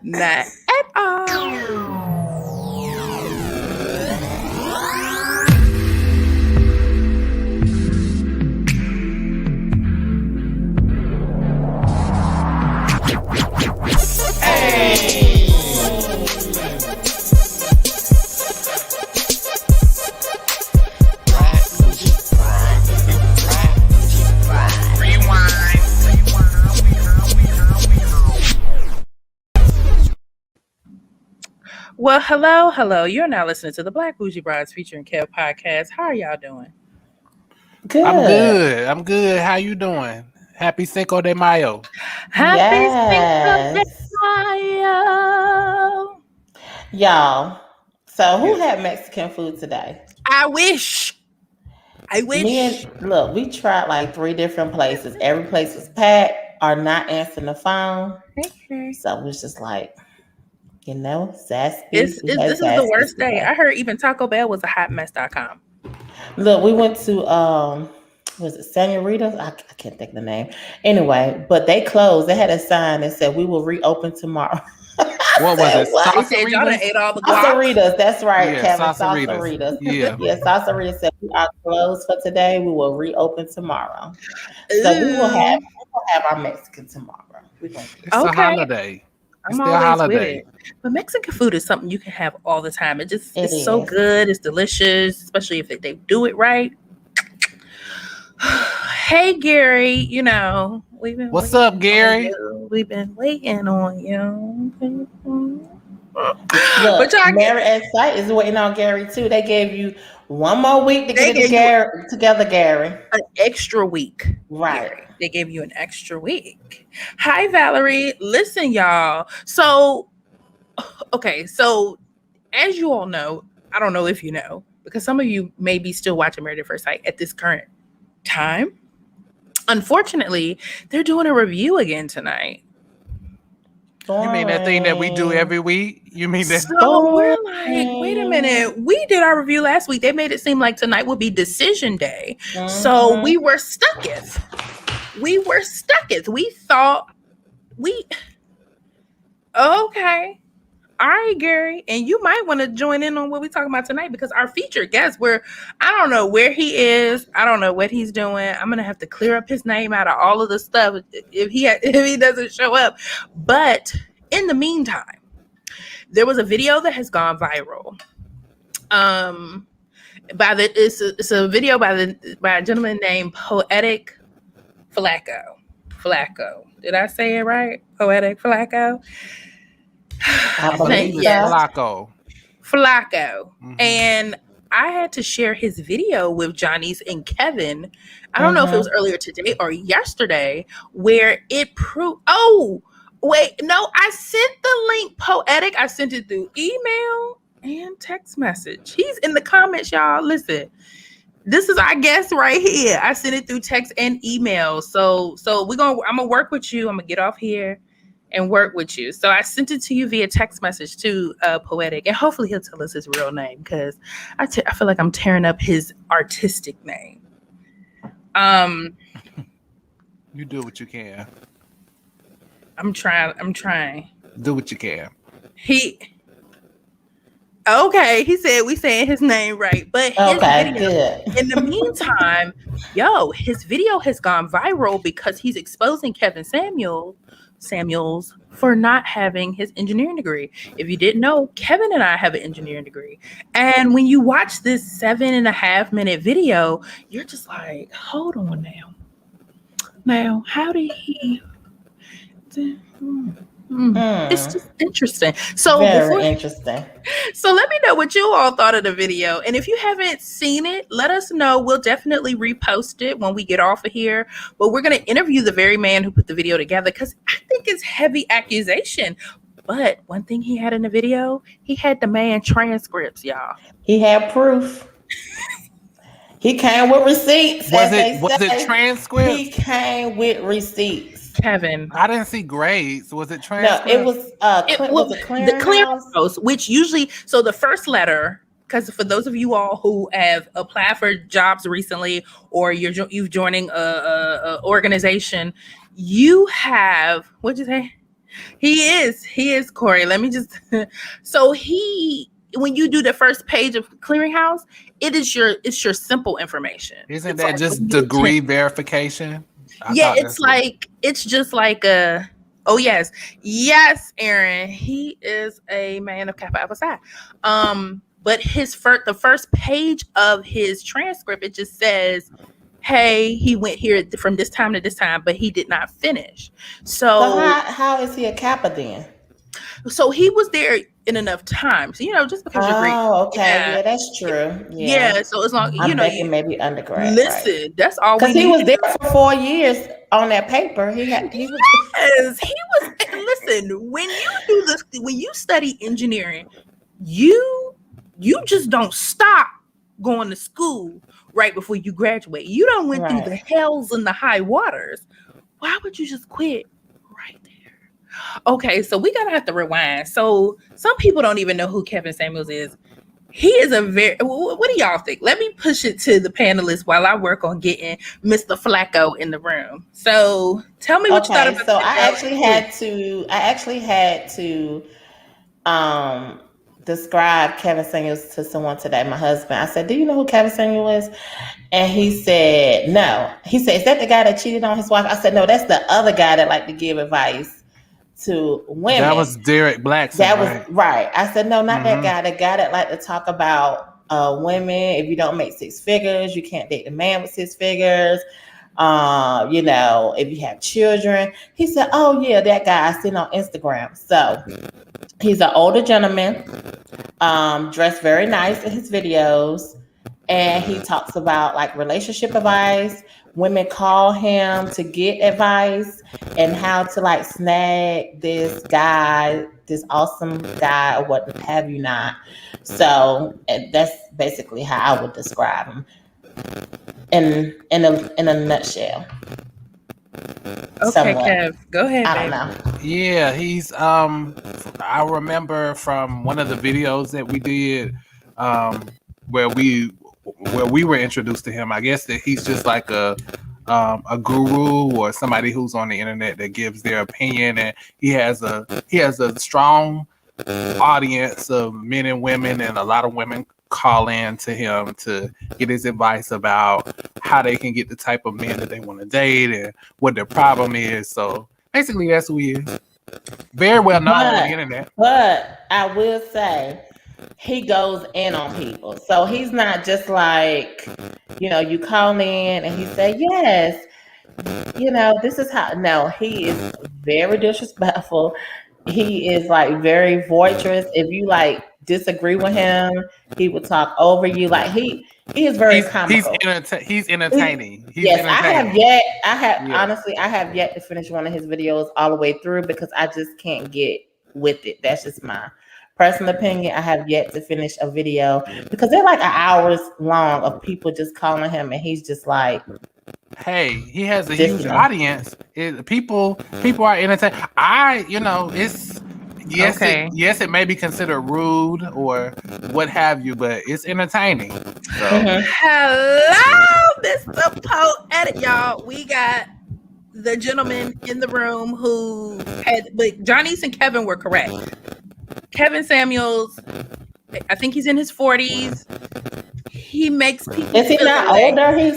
Not at all. Well, hello. You're now listening to the Black Bougie Brides featuring Kev podcast. How are y'all doing? Good. I'm good. How you doing? Happy Cinco de Mayo. Happy Cinco de Mayo. Y'all. So who had Mexican food today? I wish. Look, we tried like 3 different places. Every place was packed or not answering the phone. Okay. So it was just like, sassy. This is the worst day. I heard even Taco Bell was a hotmess.com. Look, we went to was it Senorita's? I can't think of the name. Anyway, but they closed. They had a sign that said we will reopen tomorrow. What was it? They said y'all done ate all the Salsaritas. That's right, yeah, Kevin. Salsaritas. Yeah. Salsaritas said we are closed for today. We will reopen tomorrow. So we will have our Mexican tomorrow. It's a holiday. I'm always with it. But Mexican food is something you can have all the time. It's so good. It's delicious, especially if they do it right. Hey, Gary, What's up, Gary? We've been waiting on you. Look, Mary and Sight is waiting on Gary too. They gave you one more week to get it together, Gary. An extra week. Right. Gary. They gave you an extra week. Hi, Valerie. Listen, y'all. So as you all know, I don't know if you know, because some of you may be still watching Married at First Sight at this current time. Unfortunately, they're doing a review again tonight. You mean that thing that we do every week? You mean that? So we're like, wait a minute. We did our review last week. They made it seem like tonight would be decision day. Mm-hmm. So we were stucketh. We thought okay. All right, Gary. And you might want to join in on what we're talking about tonight, because our featured guest, I don't know where he is. I don't know what he's doing. I'm going to have to clear up his name out of all of the stuff if he doesn't show up. But in the meantime, there was a video that has gone viral. It's a video by a gentleman named Poetik Flakko. Did I say it right? Poetik Flakko. I believe it's Flakko. Mm-hmm. And I had to share his video with Johnny's and Kevin. I don't know if it was earlier today or yesterday, where it proved. Oh, wait, no, I sent the link, Poetik. I sent it through email and text message. He's in the comments, y'all. Listen, this is our guest right here. I sent it through text and email. So I'm gonna work with you. I'm gonna get off here and work with you. So I sent it to you via text message to Poetik, and hopefully he'll tell us his real name, because I feel like I'm tearing up his artistic name. You do what you can. I'm trying. Do what you can. He said we saying his name right, but his video, in the meantime, his video has gone viral because he's exposing Kevin Samuels for not having his engineering degree. If you didn't know, Kevin and I have an engineering degree. And when you watch this 7.5 minute video, you're just like, hold on now. Now, how did he... It's just interesting. Very interesting. So let me know what you all thought of the video. And if you haven't seen it, let us know. We'll definitely repost it when we get off of here. But we're going to interview the very man who put the video together, because I think it's heavy accusation. But one thing he had in the video, he had the man transcripts, y'all. He had proof. He came with receipts. Was it transcripts? He came with receipts. Kevin, I didn't see grades. Was it transcript? No, it was the clearinghouse, which usually, so the first letter, because for those of you all who have applied for jobs recently, or you've joining a organization, you have, what'd you say? He is Corey. Let me just. So when you do the first page of Clearinghouse, it's your simple information. Isn't It's that like just degree verification? Yeah, it's just like a. Oh yes, Aaron. He is a man of Kappa Alpha Psi. But the first page of his transcript, it just says, "Hey, he went here from this time to this time, but he did not finish." So how is he a Kappa then? So he was there in enough time. So, just because you're great. Oh, okay. Yeah, that's true. Yeah. So as long I'm thinking maybe undergrad. Listen, right? That's all we need. Because he was there for 4 years on that paper. He was. Yes, he was. Listen, when you do this, when you study engineering, you just don't stop going to school right before you graduate. You don't went through the hells and the high waters. Why would you just quit right there? Okay, so we're gonna have to rewind. So some people don't even know who Kevin Samuels is. He is a very. What do y'all think? Let me push it to the panelists while I work on getting Mr. Flakko in the room. So tell me what you thought about. So I actually had to describe Kevin Samuels to someone today. My husband. I said, "Do you know who Kevin Samuels is?" And he said, "No." He said, "Is that the guy that cheated on his wife?" I said, "No, that's the other guy that liked to give advice to women." That was Derek Blackson. That was right. I said, "No, not that guy. The guy that liked to talk about women. If you don't make 6 figures, you can't date a man with 6 figures. If you have children." He said, "Oh yeah, that guy I seen on Instagram." So he's an older gentleman, dressed very nice in his videos, and he talks about like relationship advice. Women call him to get advice and how to like snag this guy, this awesome guy, or what have you not. So that's basically how I would describe him in a nutshell. Okay, Kev, go ahead. I don't know. Yeah, he's I remember from one of the videos that we did where we were introduced to him. I guess that he's just like a guru or somebody who's on the internet that gives their opinion, and he has a strong audience of men and women, and a lot of women call in to him to get his advice about how they can get the type of men that they want to date and what their problem is. So basically that's who he is. Very well known on the internet. But I will say he goes in on people. So he's not just like, you call in and he say, "Yes, this is how." No, he is very disrespectful. He is like very boisterous. If you like disagree with him, he will talk over you. Like he is very comical. He's entertaining. Honestly, I have yet to finish one of his videos all the way through because I just can't get with it. That's just my personal opinion. I have yet to finish a video because they're like hours long of people just calling him, and he's just like, "Hey, he has a huge audience. People are entertained." Yes, it may be considered rude or what have you, but it's entertaining. So. Hello, Mr. Poetik, y'all. We got the gentleman in the room but Johnny's and Kevin were correct. Kevin Samuels, I think he's in his 40s. He makes people. Is he not older? He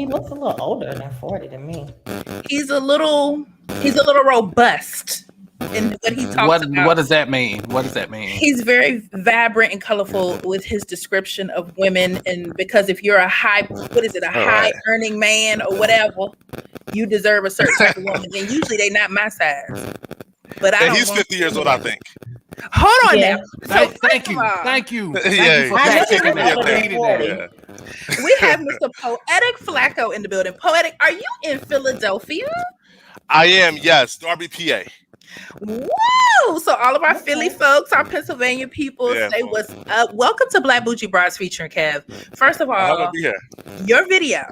looks a little older than 40 to me. He's a little robust in what he talks about. What does that mean? He's very vibrant and colorful with his description of women, and because if you're a high earning man or whatever, you deserve a certain type of woman, and usually they're not my size. But he's 50 years old, I think. Hold on now. So thank you. Thank you for checking that. We have Mr. Poetik Flakko in the building. Poetik, are you in Philadelphia? I am, yes. Darby, PA. Woo! So all of our Philly folks, our Pennsylvania people, say what's up. Welcome to Black Bougie Bras featuring Kev. First of all, your video.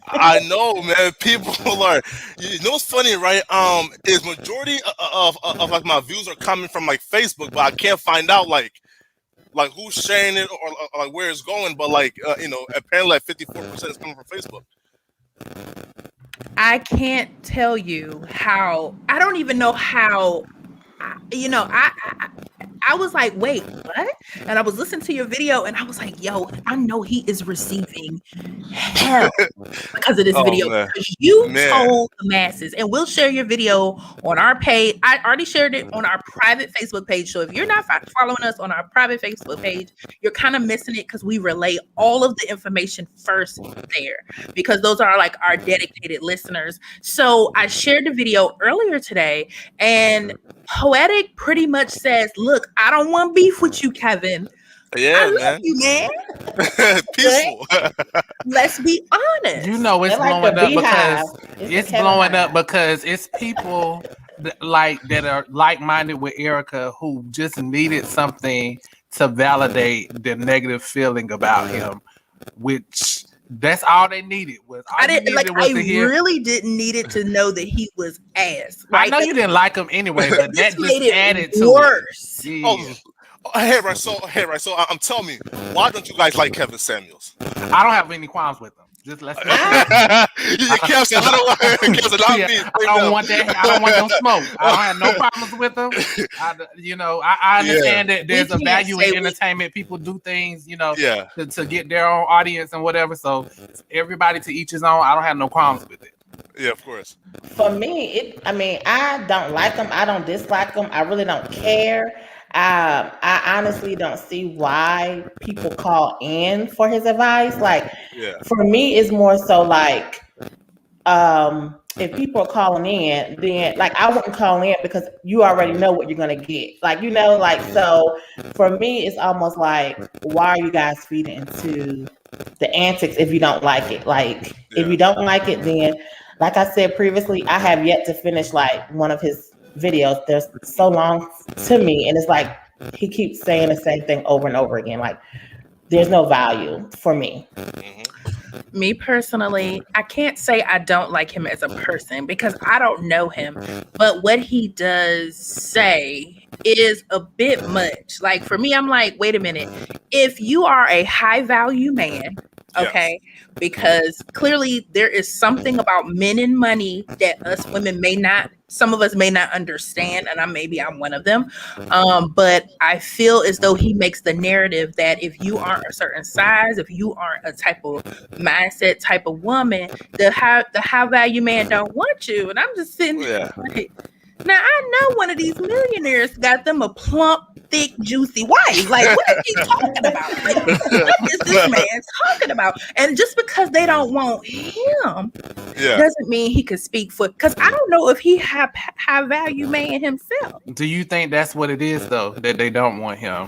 I know, man. People are. What's funny, right? Is majority of like my views are coming from like Facebook, but I can't find out like who's sharing it or like where it's going. But apparently like 54% is coming from Facebook. I can't tell you how. I don't even know how. I was like, wait, what? And I was listening to your video and I was like, yo, I know he is receiving hell because of this Oh video. man, Because you man, told the masses, and we'll share your video on our page. I already shared it on our private Facebook page. So if you're not following us on our private Facebook page, you're kind of missing it because we relay all of the information first there because those are like our dedicated listeners. So I shared the video earlier today, and Poetik pretty much says, look, I don't want beef with you, Kevin. yeah, I love man, you, man. peaceful. Let's be honest. You know it's They're like blowing the up beehive. because It's the it's Kevin blowing hive. up because it's people that are like-minded with Erica who just needed something to validate their negative feeling about him, which that's all they needed was all I you didn't needed like. was I to hear. really didn't need it to know that he was ass. I Right? know you didn't like him anyway, but This that just made added it to worse. it. Oh, hey, right. So I'm telling me, why don't you guys like Kevin Samuels? I don't have any qualms with him. Just let's be clear. Kev said, I don't want. Kev said, not Yeah, me. I don't want that. I don't want no smoke. I don't have no problems with them. I understand that there's a can't value say in we- entertainment. People do things, Yeah. to get their own audience and whatever. So everybody to each his own. I don't have no qualms with it. Yeah, of course. For me, I don't like him. I don't dislike him. I really don't care. I honestly don't see why people call in for his advice. Like, Yeah. for me, it's more so like, if people are calling in, then like I wouldn't call in because you already know what you're gonna get. Like, so for me, it's almost like, why are you guys feeding into the antics if you don't like it? Like, if you don't like it, then like I said previously, I have yet to finish like one of his videos. They're so long to me, and it's like he keeps saying the same thing over and over again. Like, there's no value for me. Me personally, I can't say I don't like him as a person because I don't know him. But what he does say is a bit much. Like, for me, I'm like, wait a minute. If you are a high value man, okay, because clearly there is something about men and money that us women some of us may not understand, and I'm one of them. But I feel as though he makes the narrative that if you aren't a certain size, if you aren't a type of mindset type of woman, the high value man don't want you. And I'm just sitting there like, now I know one of these millionaires got them a plump, thick, juicy wife. Like, what is he talking about? Like, what is this man talking about? And just because they don't want him doesn't mean he could speak for. Because I don't know if he have high value man himself. Do you think that's what it is though? That they don't want him?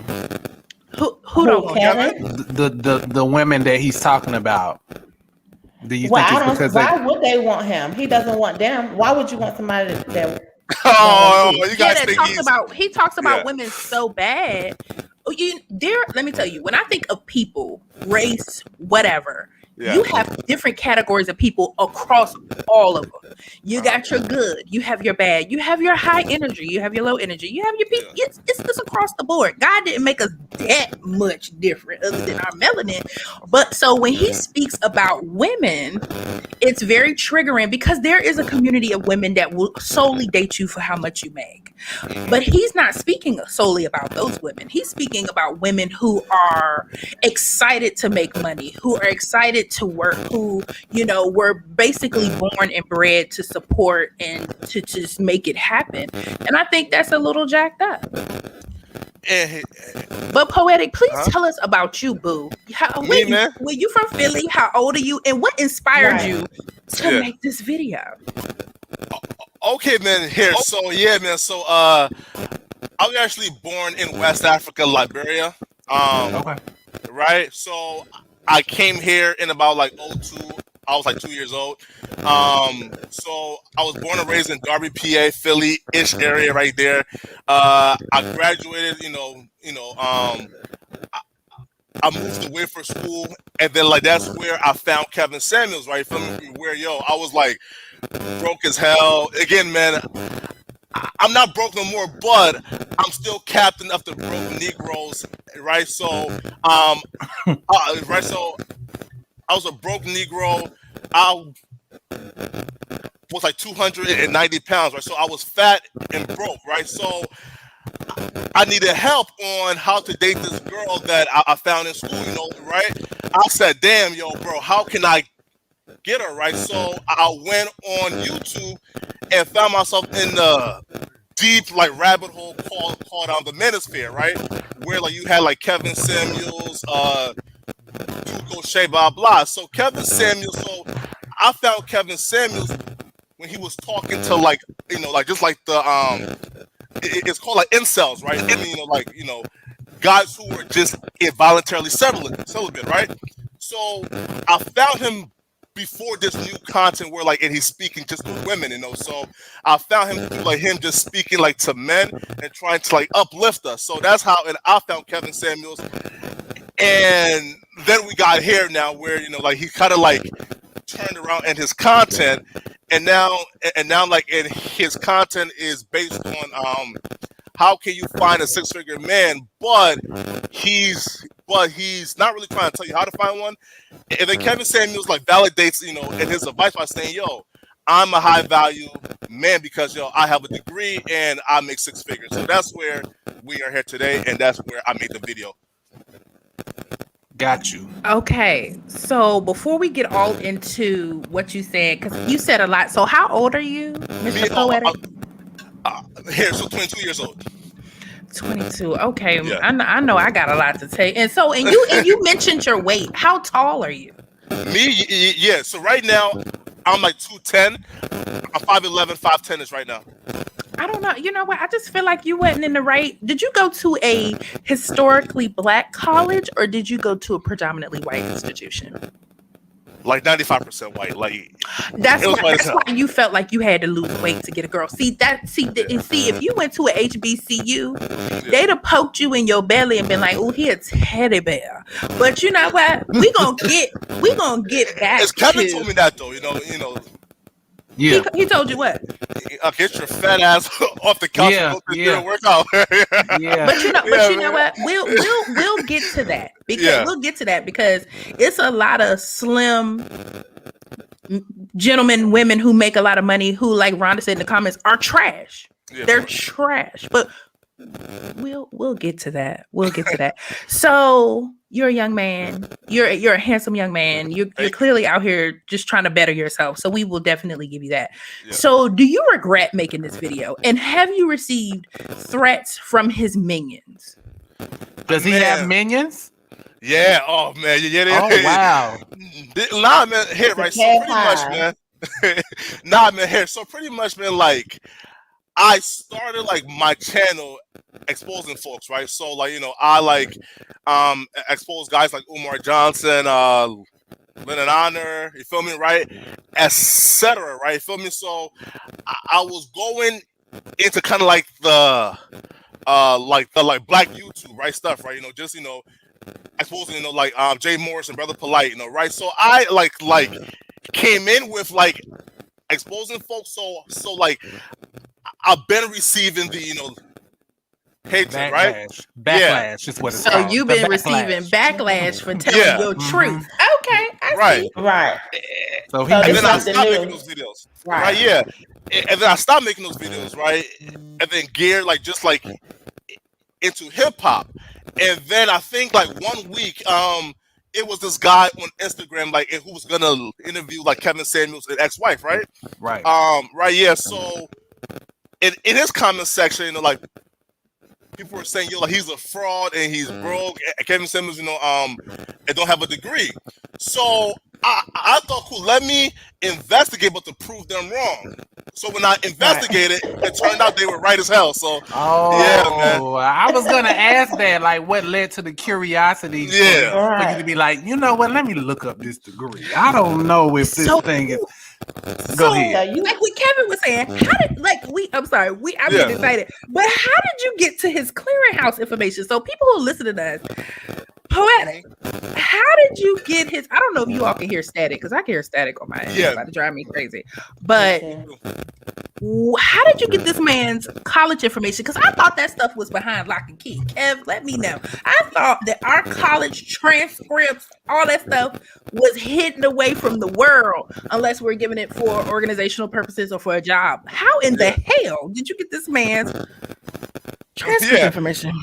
Who don't want Kevin? The women that he's talking about. Do you Well, think it's because why would they want him? He doesn't want them. Why would you want somebody that? You guys that think he talks about women so bad. Let me tell you, when I think of people, race, whatever, you have different categories of people across all of them. You got your good, you have your bad, you have your high energy, you have your low energy, you have your people. It's across the board. God didn't make us that much different other than our melanin. But so when he speaks about women, it's very triggering because there is a community of women that will solely date you for how much you make. But he's not speaking solely about those women. He's speaking about women who are excited to make money, who are excited to work, who, were basically born and bred to support and to just make it happen. And I think that's a little jacked up. But Poetik, please tell us about you, boo. man? Were you from Philly? How old are you? And what inspired you to make this video? Okay, man. Here, so man. So I was actually born in West Africa, Liberia. Right. So I came here in about like 02. I was like 2 years old. So I was born and raised in Darby, PA, Philly-ish area right there. I graduated, I moved away for school, and then like that's where I found Kevin Samuels, right? From where I was like broke as hell. Again, man, I'm not broke no more, but I'm still captain of the broke Negroes, right? So, right. So I was a broke Negro. was like 290 pounds, right? So I was fat and broke, right? So I needed help on how to date this girl that I found in school, you know, right? I said, damn, yo, bro, how can I get her, right? So I went on YouTube and found myself in the deep like rabbit hole called the Manosphere, right? Where like you had like Kevin Samuels, Duke O'Shea, blah blah. So Kevin Samuels, so I found Kevin Samuels when he was talking to like, you know, like just like the it's called like incels, right? I mean, you know, like, you know, guys who were just involuntarily celibate, right? So I found him before this new content where like, and he's speaking just to women, you know. So I found him through like him just speaking like to men and trying to like uplift us. So that's how, and I found Kevin Samuels, and then we got here now where, you know, like he kind of like turned around in his content, and now like, and his content is based on how can you find a six-figure man, but he's not really trying to tell you how to find one. And then Kevin Samuels like validates, you know, in his advice by saying, yo, I'm a high value man because, yo, I have a degree and I make six figures. So that's where we are here today, and that's where I made the video. Got you. Okay, so before we get all into what you said, because you said a lot. So how old are you, Mr. Poetik? Here, so 22 years old. 22. Okay, Yeah. I know I got a lot to take. And so, and you mentioned your weight. How tall are you? Me, yeah. So right now, I'm like 210. I'm 5'11", 5'10" is right now. I don't know. You know what? I just feel like you wasn't in the right. Did you go to a historically black college, or did you go to a predominantly white institution? Like 95% white. Like that's why you felt like you had to lose weight to get a girl. See, if you went to a HBCU, they'd have poked you in your belly and been like, "Oh, he a teddy bear." But you know what? We gonna get back. It's Kevin told me that though. You know. Yeah. He told you what? Get your fat ass off the couch and go to the workout. Yeah. But you know what? We'll get to that because it's a lot of slim gentlemen, women who make a lot of money who, like Rhonda said in the comments, are trash. Yeah, they're trash. But we'll get to that. So you're a young man. You're a handsome young man. You're clearly out here just trying to better yourself. So we will definitely give you that. Yeah. So do you regret making this video? And have you received threats from his minions? Does he have minions? Yeah. Oh man. Yeah. Oh wow. Nah, man. Here, right. So pretty much, man. Nah, man. Here. So pretty much, man. Like, I started like my channel exposing folks, right? So like, you know, I like expose guys like Umar Johnson, Lennon Honor, you feel me, right? Etc. Right? You feel me? So I was going into kind of like the black YouTube, right, stuff, right? You know, just, you know, exposing, you know, like Jay Morris and Brother Polite, you know, right? So I like came in with like exposing folks, so like I've been receiving the, you know, hatred, right? Backlash is what it's called. So you've been receiving backlash for telling your truth. Okay, I see. Right. So and then I stopped making those videos. Right, yeah. And then I stopped making those videos, right? And then geared like just like into hip hop. And then I think like 1 week, it was this guy on Instagram, like, who was gonna interview like Kevin Samuels' ex-wife, right? Right. Right, yeah. So in his comment section, you know, like people were saying, yo, like he's a fraud and he's broke. And Kevin Samuels, you know, and don't have a degree. So I thought, cool, let me investigate, but to prove them wrong. So when I investigated, it turned out they were right as hell. So yeah, man. I was gonna ask that, like, what led to the curiosity for you to be like, you know what? Let me look up this degree. I don't know if this thing is. Go ahead. Like what Kevin was saying, I'm getting excited. But how did you get to his clearinghouse information? So people who listen to us, Poetic, how did you get his? I don't know if you all can hear static because I can hear static on my end. It's about to drive me crazy. But how did you get this man's college information? Because I thought that stuff was behind lock and key. Kev, let me know. I thought that our college transcripts, all that stuff, was hidden away from the world unless we're giving it for organizational purposes or for a job. How in the hell did you get this man's transcript information?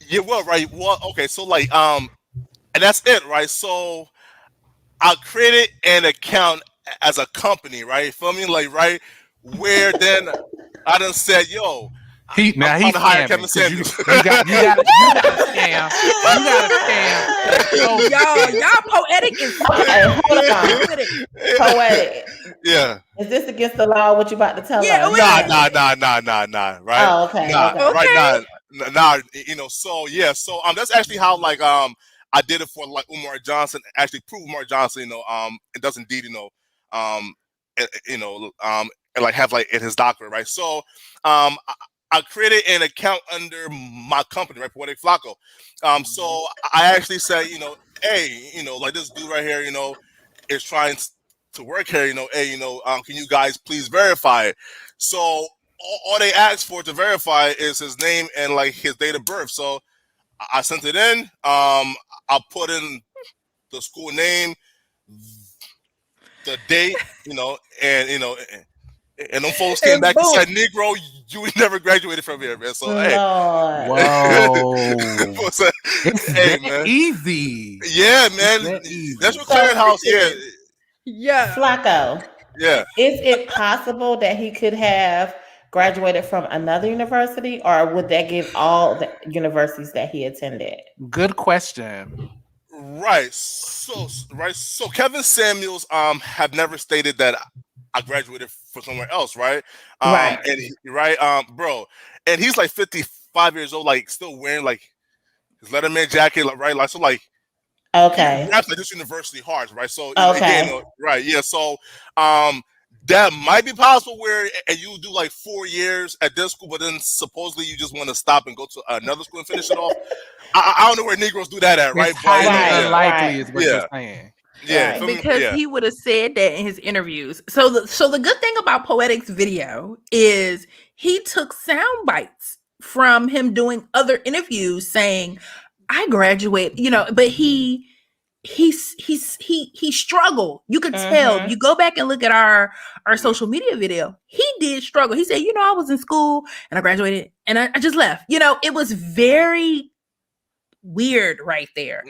Yeah, well, right. Well, okay, so like, and that's it, right? So I created an account as a company, right? You feel me? Like, right, where then I done said, yo, he's trying to hire Kevin Samuels. You got scam. You got scam. Y'all poetic is hold on. Poetic. Yeah. Is this against the law? What you about to tell us? Nah. Right. Oh, okay. Right. Nah. You know. So yeah. So that's actually how like I did it for like Umar Johnson. Actually, prove Umar Johnson. You know. It does indeed. You know. And like have like in his doctorate, right? So I created an account under my company, right, Poetik Flakko. So I actually said, you know, hey, you know, like this dude right here, you know, is trying to work here, you know, hey, you know, can you guys please verify it? So all they asked for to verify is his name and like his date of birth. So I sent it in. I put in the school name, the date, you know, and you know. And them folks came back and said, "Negro, you never graduated from here, man." So, hey, whoa, it's hey, man, easy. Yeah, man, that's what clearinghouse. Yeah, Flakko. Yeah, is it possible that he could have graduated from another university, or would that give all the universities that he attended? Good question. Right. So Kevin Samuels have never stated that I graduated from somewhere else, right? Right. And bro, and he's like 55 years old, like still wearing like his Letterman jacket, like, right? Like so, like okay, that's like this university hard, right? So okay, again, right? Yeah. So that might be possible where and you do like 4 years at this school, but then supposedly you just want to stop and go to another school and finish it off. I don't know where Negroes do that at, right? It's highly unlikely, is what you're saying. Yeah, right. Because he would have said that in his interviews. So the good thing about Poetik's video is he took sound bites from him doing other interviews saying, "I graduated," you know, but he struggled. You could tell. You go back and look at our social media video. He did struggle. He said, "You know, I was in school and I graduated and I just left." You know, it was very weird right there.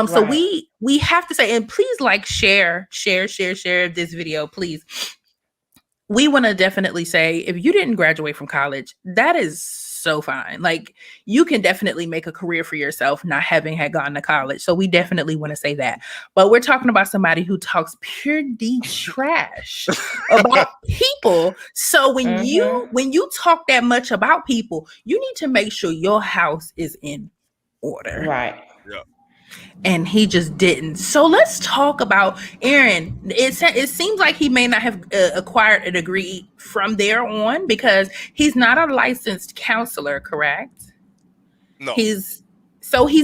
So we have to say, and please like share this video, please. We want to definitely say, if you didn't graduate from college, that is so fine. Like, you can definitely make a career for yourself not having had gone to college. So we definitely want to say that. But we're talking about somebody who talks pure D trash about people. So when you talk that much about people, you need to make sure your house is in order. Right. Yeah. And he just didn't. So let's talk about Aaron. It seems like he may not have acquired a degree from there on because he's not a licensed counselor, correct? No. He's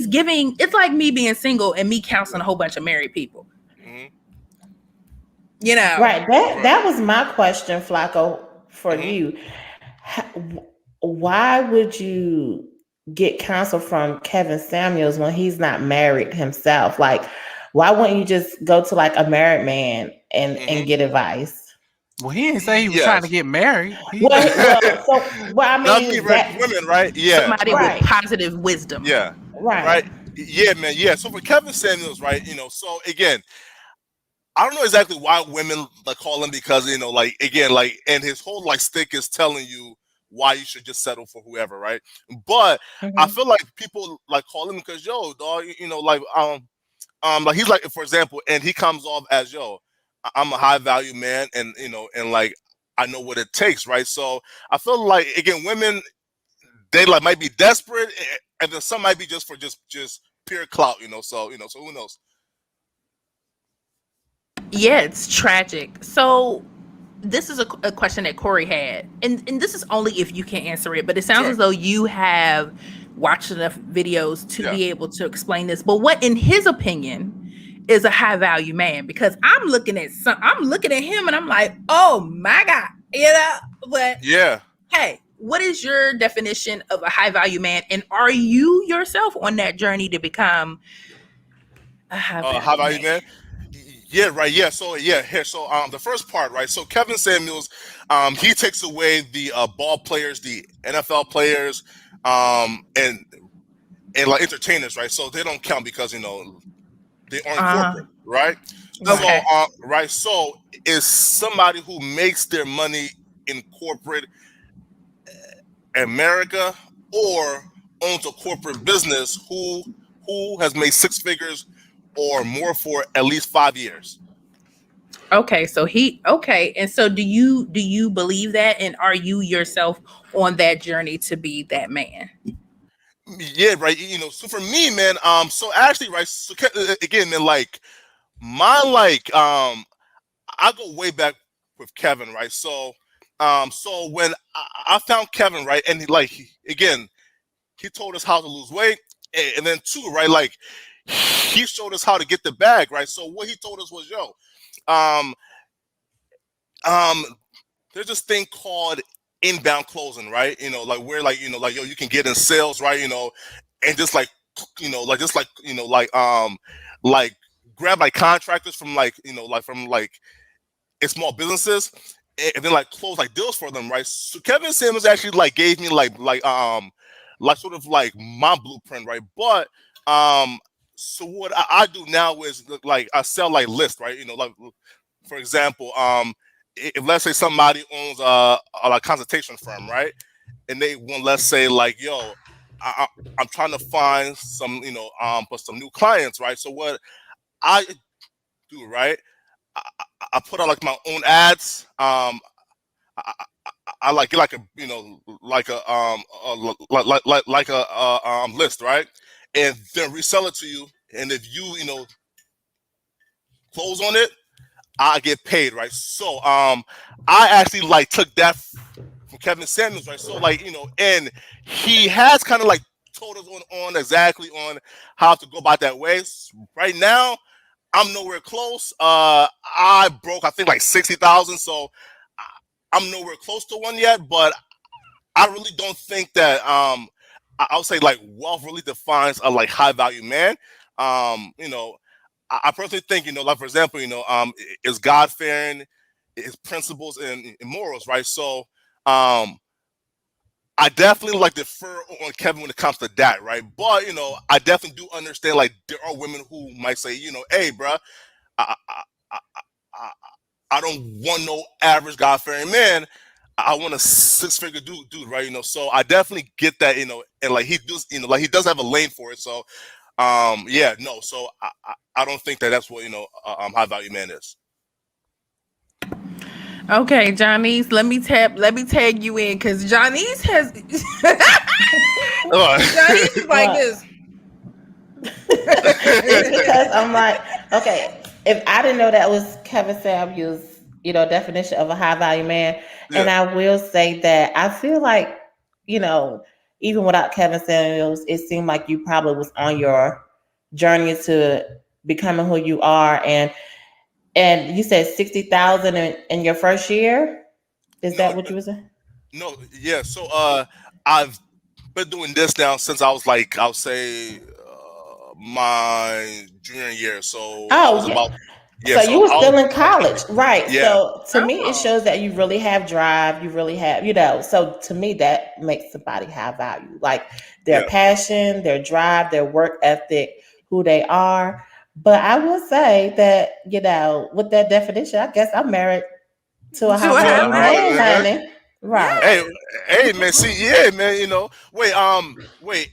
giving, it's like me being single and me counseling a whole bunch of married people. You know. Right. That was my question, Flakko, for you. Why would you get counsel from Kevin Samuels when he's not married himself? Like, why wouldn't you just go to like a married man and get advice? Well, he didn't say he was trying to get married. I mean, women, right? Yeah, somebody with positive wisdom. Yeah, right. Yeah, man. Yeah. So for Kevin Samuels, right? You know, so again, I don't know exactly why women like call him because you know, like again, like and his whole like stick is telling you why you should just settle for whoever, right? But I feel like people like call him because yo, dog, you know, like he's like, for example, and he comes off as yo, I'm a high value man, and you know, and like I know what it takes, right? So I feel like again, women they like might be desperate, and then some might be just for just pure clout, you know. So who knows? Yeah, it's tragic. So this is a question that Corey had, and this is only if you can answer it, but it sounds as though you have watched enough videos to be able to explain this. But what, in his opinion, is a high value man? Because I'm looking at him and I'm like, oh my God, but hey, what is your definition of a high value man? And are you yourself on that journey to become a high value man? Yeah, right. Yeah. So here. So the first part, right? So Kevin Samuels, he takes away the ball players, the NFL players, and like entertainers, right? So they don't count because they aren't corporate, right? Okay. So right. So is somebody who makes their money in corporate America or owns a corporate business who has made six figures or more for at least 5 years. Okay, so and so do you believe that, and are you yourself on that journey to be that man? Yeah, right. So for me, man, so actually, right, so again, man, like I go way back with Kevin, right? So so when I found Kevin, right, and he told us how to lose weight, and then two, right, like he showed us how to get the bag, right? So what he told us was, um there's this thing called inbound closing, right? Like where like you can get in sales, right? And just like like grab like contractors from in small businesses and then like close like deals for them, right? So Kevin Simmons actually like gave me like sort of like my blueprint, right? But so what I do now is like I sell like lists, right? Like for example, if let's say somebody owns a like consultation firm, right? And they want, let's say like, yo, I'm trying to find some, for some new clients, right? So what I do, right? I put out like my own ads. I like get like a like a list, right? And then resell it to you. And if you close on it, I get paid, right? So I actually like took that from Kevin Samuels, right? So like and he has kind of like told us on exactly on how to go about that way. Right now, I'm nowhere close. I broke I think like 60,000, so I'm nowhere close to one yet. But I really don't think that I would say like wealth really defines a like high value man. I personally think, like for example, is God fearing, his principles and morals, right? So I definitely like defer on Kevin when it comes to that, right? But I definitely do understand like there are women who might say, hey, bro, I, I, I, I don't want no average God fearing man. I want a six-figure dude, right? So I definitely get that, and like he does, like he does have a lane for it. So yeah, no. So I don't think that's what high value man is. Okay, Johnny's, let me tag you in, because Johnny's has Johnny's is like this. Because I'm like, okay, if I didn't know that was Kevin Samuels, definition of a high value man, and I will say that I feel like, even without Kevin Samuels, it seemed like you probably was on your journey to becoming who you are, and you said 60,000 in your first year. Is that what you were saying? No, yeah. So I've been doing this now since I was like, I'll say my junior year. So I was about so you were still in college, right? Yeah. So to me, it shows that you really have drive. You really have, so to me, that makes somebody high value. Like their passion, their drive, their work ethic, who they are. But I will say that, with that definition, I guess I'm married to a high value man, honey. Right. Hey, man. See, yeah, man. Wait,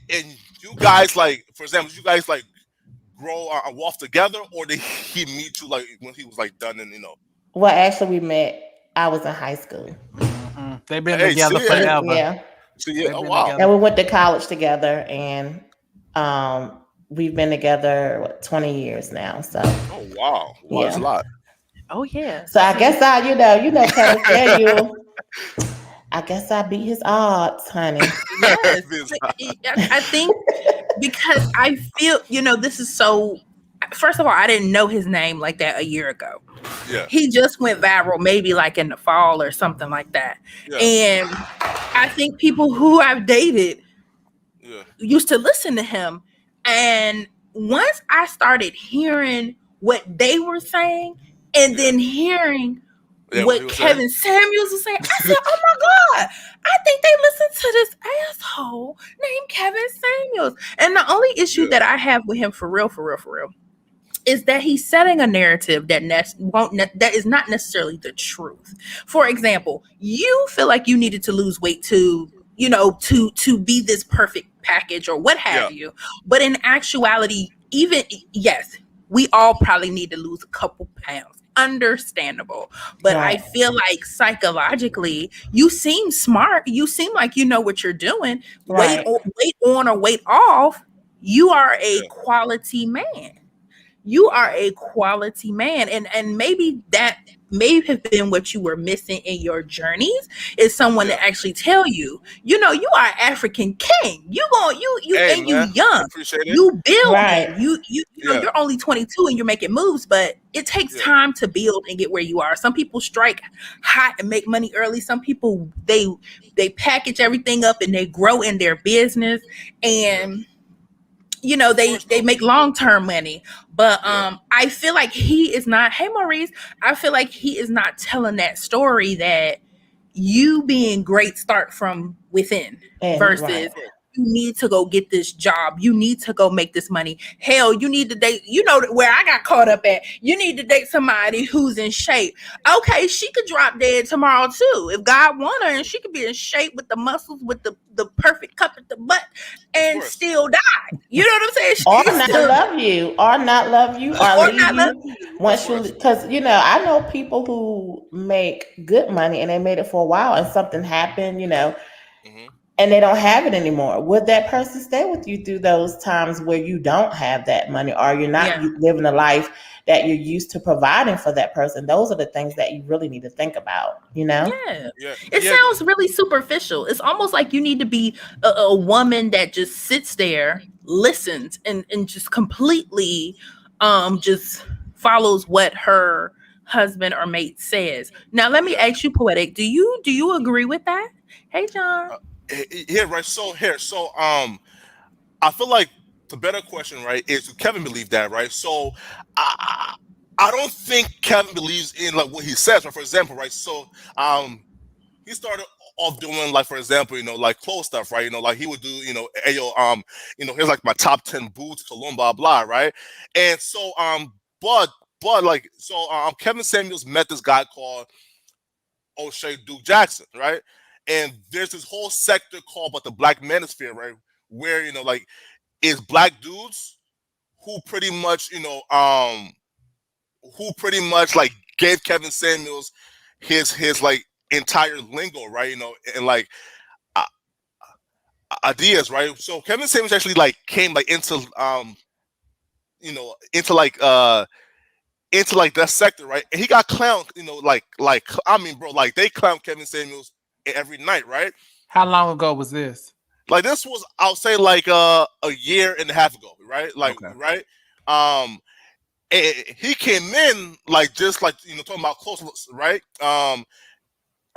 and you guys like, for example, you guys like grow a walk together, or did he meet you like when he was like done and Well, actually, we met. I was in high school. Mm-hmm. They've been together forever. Yeah. Oh wow. And we went to college together, and we've been together 20 years now. So. Oh wow. Wow, that's a lot. Oh yeah. So I guess Kevin Samuel. I guess I beat his odds, honey. Yes. This- I think because I feel, this is so. First of all, I didn't know his name like that a year ago. yeah, He just went viral maybe like in the fall or something like that. yeah, And I think people who I've dated yeah, used to listen to him. And once I started hearing what they were saying and yeah, then hearing yeah. What he what was saying? Kevin Samuels was saying, I said, oh my God, I think they listened to this asshole named Kevin Samuels. And the only issue Yeah, that I have with him for real, is that he's setting a narrative that is not necessarily the truth. For example, you feel like you needed to lose weight to be this perfect package or what yeah, have you, but in actuality, even yes, we all probably need to lose a couple pounds. Understandable, but I Right. feel like psychologically, you seem smart. You seem like you know what you're doing. Right. Weight on or weight off. You are a yeah. quality man. You are Mhm. a quality man, and maybe that may have been what you were missing in your journeys is someone Yeah. to actually tell you, you are African king. You going you Hey and you man, young, appreciate it. you building, Right. Yeah, you're only 22 and you're making moves, but it takes yeah, time to build and get where you are. Some people strike hot and make money early. Some people they package everything up and they grow in their business, yeah. and Of they course, they though. make long-term money. But Yeah, I feel like he is not, hey Maurice, I feel like he is not telling that story that you being great start from within And right. versus you need to go get this job, you need to go make this money. Hell, you need to date, where I got caught up at, you need to date somebody who's in shape. Okay, she could drop dead tomorrow too if God want her, and she could be in shape with the muscles, with the perfect cup at the butt, of and course. still die. You know what I'm saying? Or She could not still die love you, or not love you, or or leave not love you you. Of once you, course. because I know people who make good money and they made it for a while and something happened, Hmm. and they don't have it anymore. Would that person stay with you through those times where you don't have that money, or you're not Yeah. living a life that you're used to providing for that person? Those are the things that you really need to think about. Yeah. Yeah, It yeah, sounds really superficial. It's almost like you need to be a woman that just sits there, listens, and just completely just follows what her husband or mate says. Now let me yeah. ask you, Poetic, do you agree with that? Hey John. Uh, Here, right. So here, so I feel like the better question, right, is do Kevin believe that, right? So I I don't think Kevin believes in like what he says. Right? For example, right. So he started off doing like, for example, like clothes stuff, right? Like he would do, hey yo, here's like my top 10 boots, cologne, blah blah, right? And so but like so Kevin Samuels met this guy called O'Shea Duke Jackson, right? And there's this whole sector called but the Black Manosphere, right? Where like is black dudes who pretty much like gave Kevin Samuels his like entire lingo, right? And like uh, ideas, right? So Kevin Samuels actually like came like you know into like uh into like that sector, right? And he got clowned, like I mean, bro, like they clown Kevin Samuels every night, right? How long ago was this? Like this was, I'll say, like a year and a half ago, right? Like Okay. right. And he came in like just like talking about close, right? And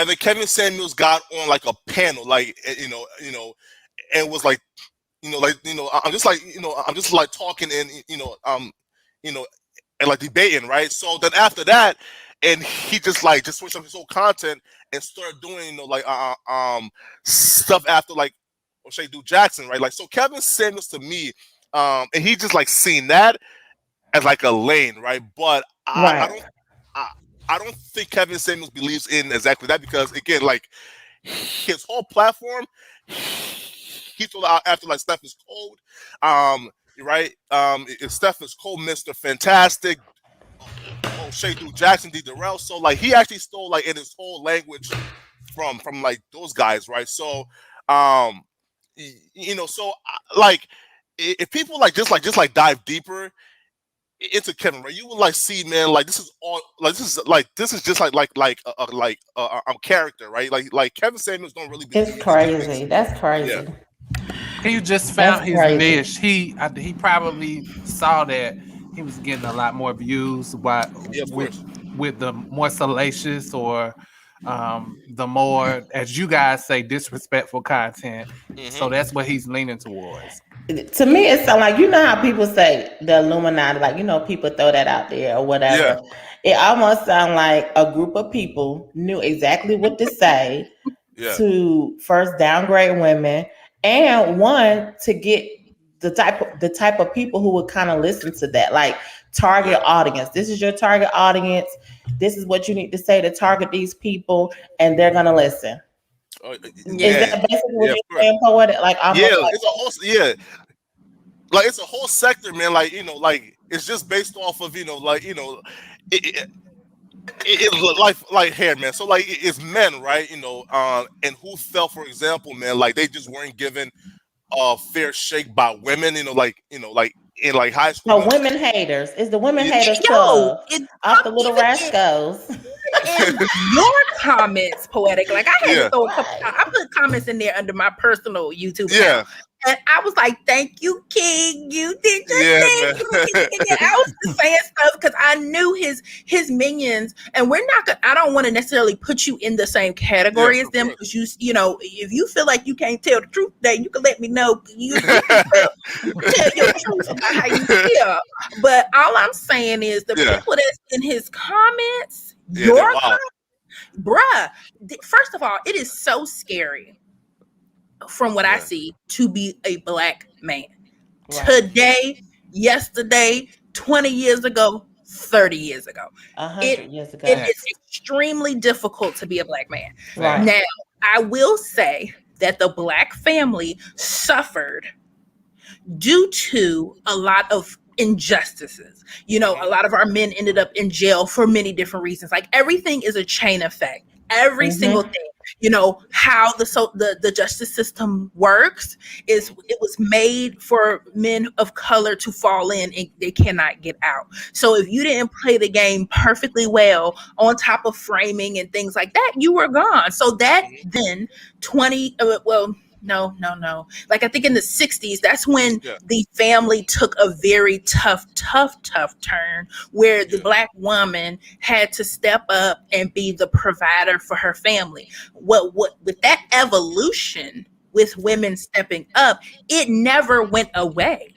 then Kevin Samuels got on like a panel, like and was like, I'm just like talking and you know, and like debating, right? So then after that, and he just switched up his whole content and started doing stuff after like O'Shea Duke Jackson, right? Like so, Kevin Samuels to me, and he just like seen that as like a lane, right? But I Right. don't I, I don't think Kevin Samuels believes in exactly that because again, like his whole platform, he told out after like Steph is cold, right? If Steph is cold, Mr. Fantastic, O'Shea Duke Jackson, D. Durrell. So like he actually stole like in his whole language from like those guys, right? So um, so like if people like just like dive deeper into Kevin, right? You would like see, man, like this is all like this is just character, right? Like Kevin Samuels don't really believe It's in these gimmicks. crazy. That's Yeah, crazy. He just That's found his crazy. niche. He probably saw that he was getting a lot more views yeah, of course. with the more salacious or the more, as you guys say, disrespectful content. So that's what he's leaning towards. To me, it sounds like, you know how people say the Illuminati, like, you know, people throw that out there or whatever. Yeah, It almost sounds like a group of people knew exactly what to say yeah, to first downgrade women, and one to get the type of people who would kind of listen to that, like target yeah. audience. This is your target audience. This is what you need to say to target these people, and they're gonna listen. Is Yeah, that basically what yeah, of you're course. saying, Poetic? Like Yeah, almost like it's a whole like it's a whole sector, man. Like like it's just based off of like it, it's like hair, man. So like it's men, right? And who felt, for example, man, like they just weren't given a fair shake by women. Like in like high school. so women haters. It's the women Yeah, haters Yo, club it off the little even rascals. in your comments, Poetic. Like I had to yeah, throw a couple. I put comments in there under my personal YouTube yeah, account, and I was like, "Thank you, King. You did your yeah, thing." man. And I was just saying stuff because I knew his minions, and we're not. I don't want to necessarily put you in the same Yeah, category as of them course. because you know, if you feel like you can't tell the truth, then you can let me know. You can tell your truth about how you feel. But all I'm saying is the Yeah, people that's in his comments, yeah, they're your wild. bruh, first of all, it is so scary from what I Yeah, see to be a black man. Right. Today, yesterday, 20 years ago, 30 years ago. It 100 years it ago. is extremely difficult to be a black man. Right. Now, I will say that the black family suffered due to a lot of injustices. You know, a lot of our men ended up in jail for many different reasons. Like everything is a chain effect. Every single thing. You know how the justice system works is it was made for men of color to fall in and they cannot get out. So if you didn't play the game perfectly well on top of framing and things like that, you were gone. So that then 20 no. Like I think in the 60s, that's when yeah, the family took a very tough turn where the yeah. black woman had to step up and be the provider for her family. What with that evolution with women stepping up, it never went away.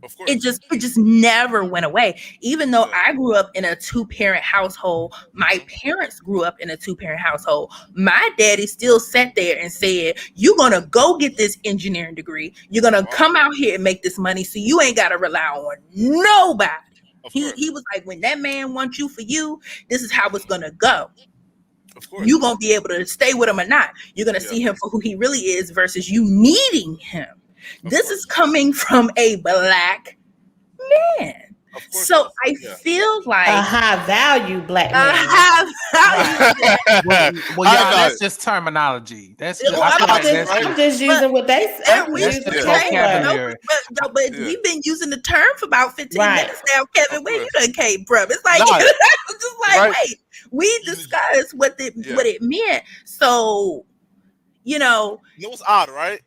Of It course. just never went away. Even though Yeah. I grew up in a two-parent household, my parents grew up in a two-parent household. My daddy still sat there and said, "You're gonna go get this engineering degree. You're gonna Wow. come out here and make this money, so you ain't gotta rely on nobody." Of He course. was like, "When that man wants you for you, this is how it's gonna go. Of course. You're gonna be able to stay with him or not. You're gonna Yeah. see him for who he really is versus you needing him." Of This course. is coming from a black man. Of course. So I Yeah. feel like A high value black I man. have value. Well, I y'all, know that's it. just terminology. That's Well, just, I feel I'm like just- that's I'm just using what they say. And I'm we just that's using just what they say. vocabulary. but Yeah. we've been using the term for about 15 Right. minutes now, Kevin. Of Where you course. done came from? It's like Nah, I'm just like, right. wait, we discussed what it meant. So, you know, You know what's odd, right?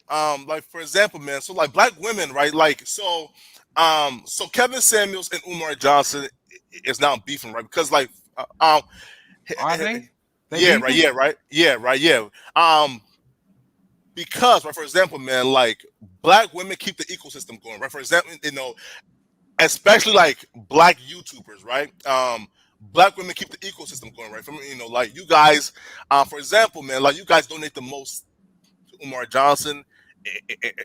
Like for example, man. So like black women, right? Like so Kevin Samuels and Umar Johnson is now beefing, right? Because like Are they? They yeah, beefing? right, yeah. Because right, for example, man, like black women keep the ecosystem going, right? For example, especially like black YouTubers, right? Black women keep the ecosystem going, right? From like you guys, for example, man, like you guys donate the most to Umar Johnson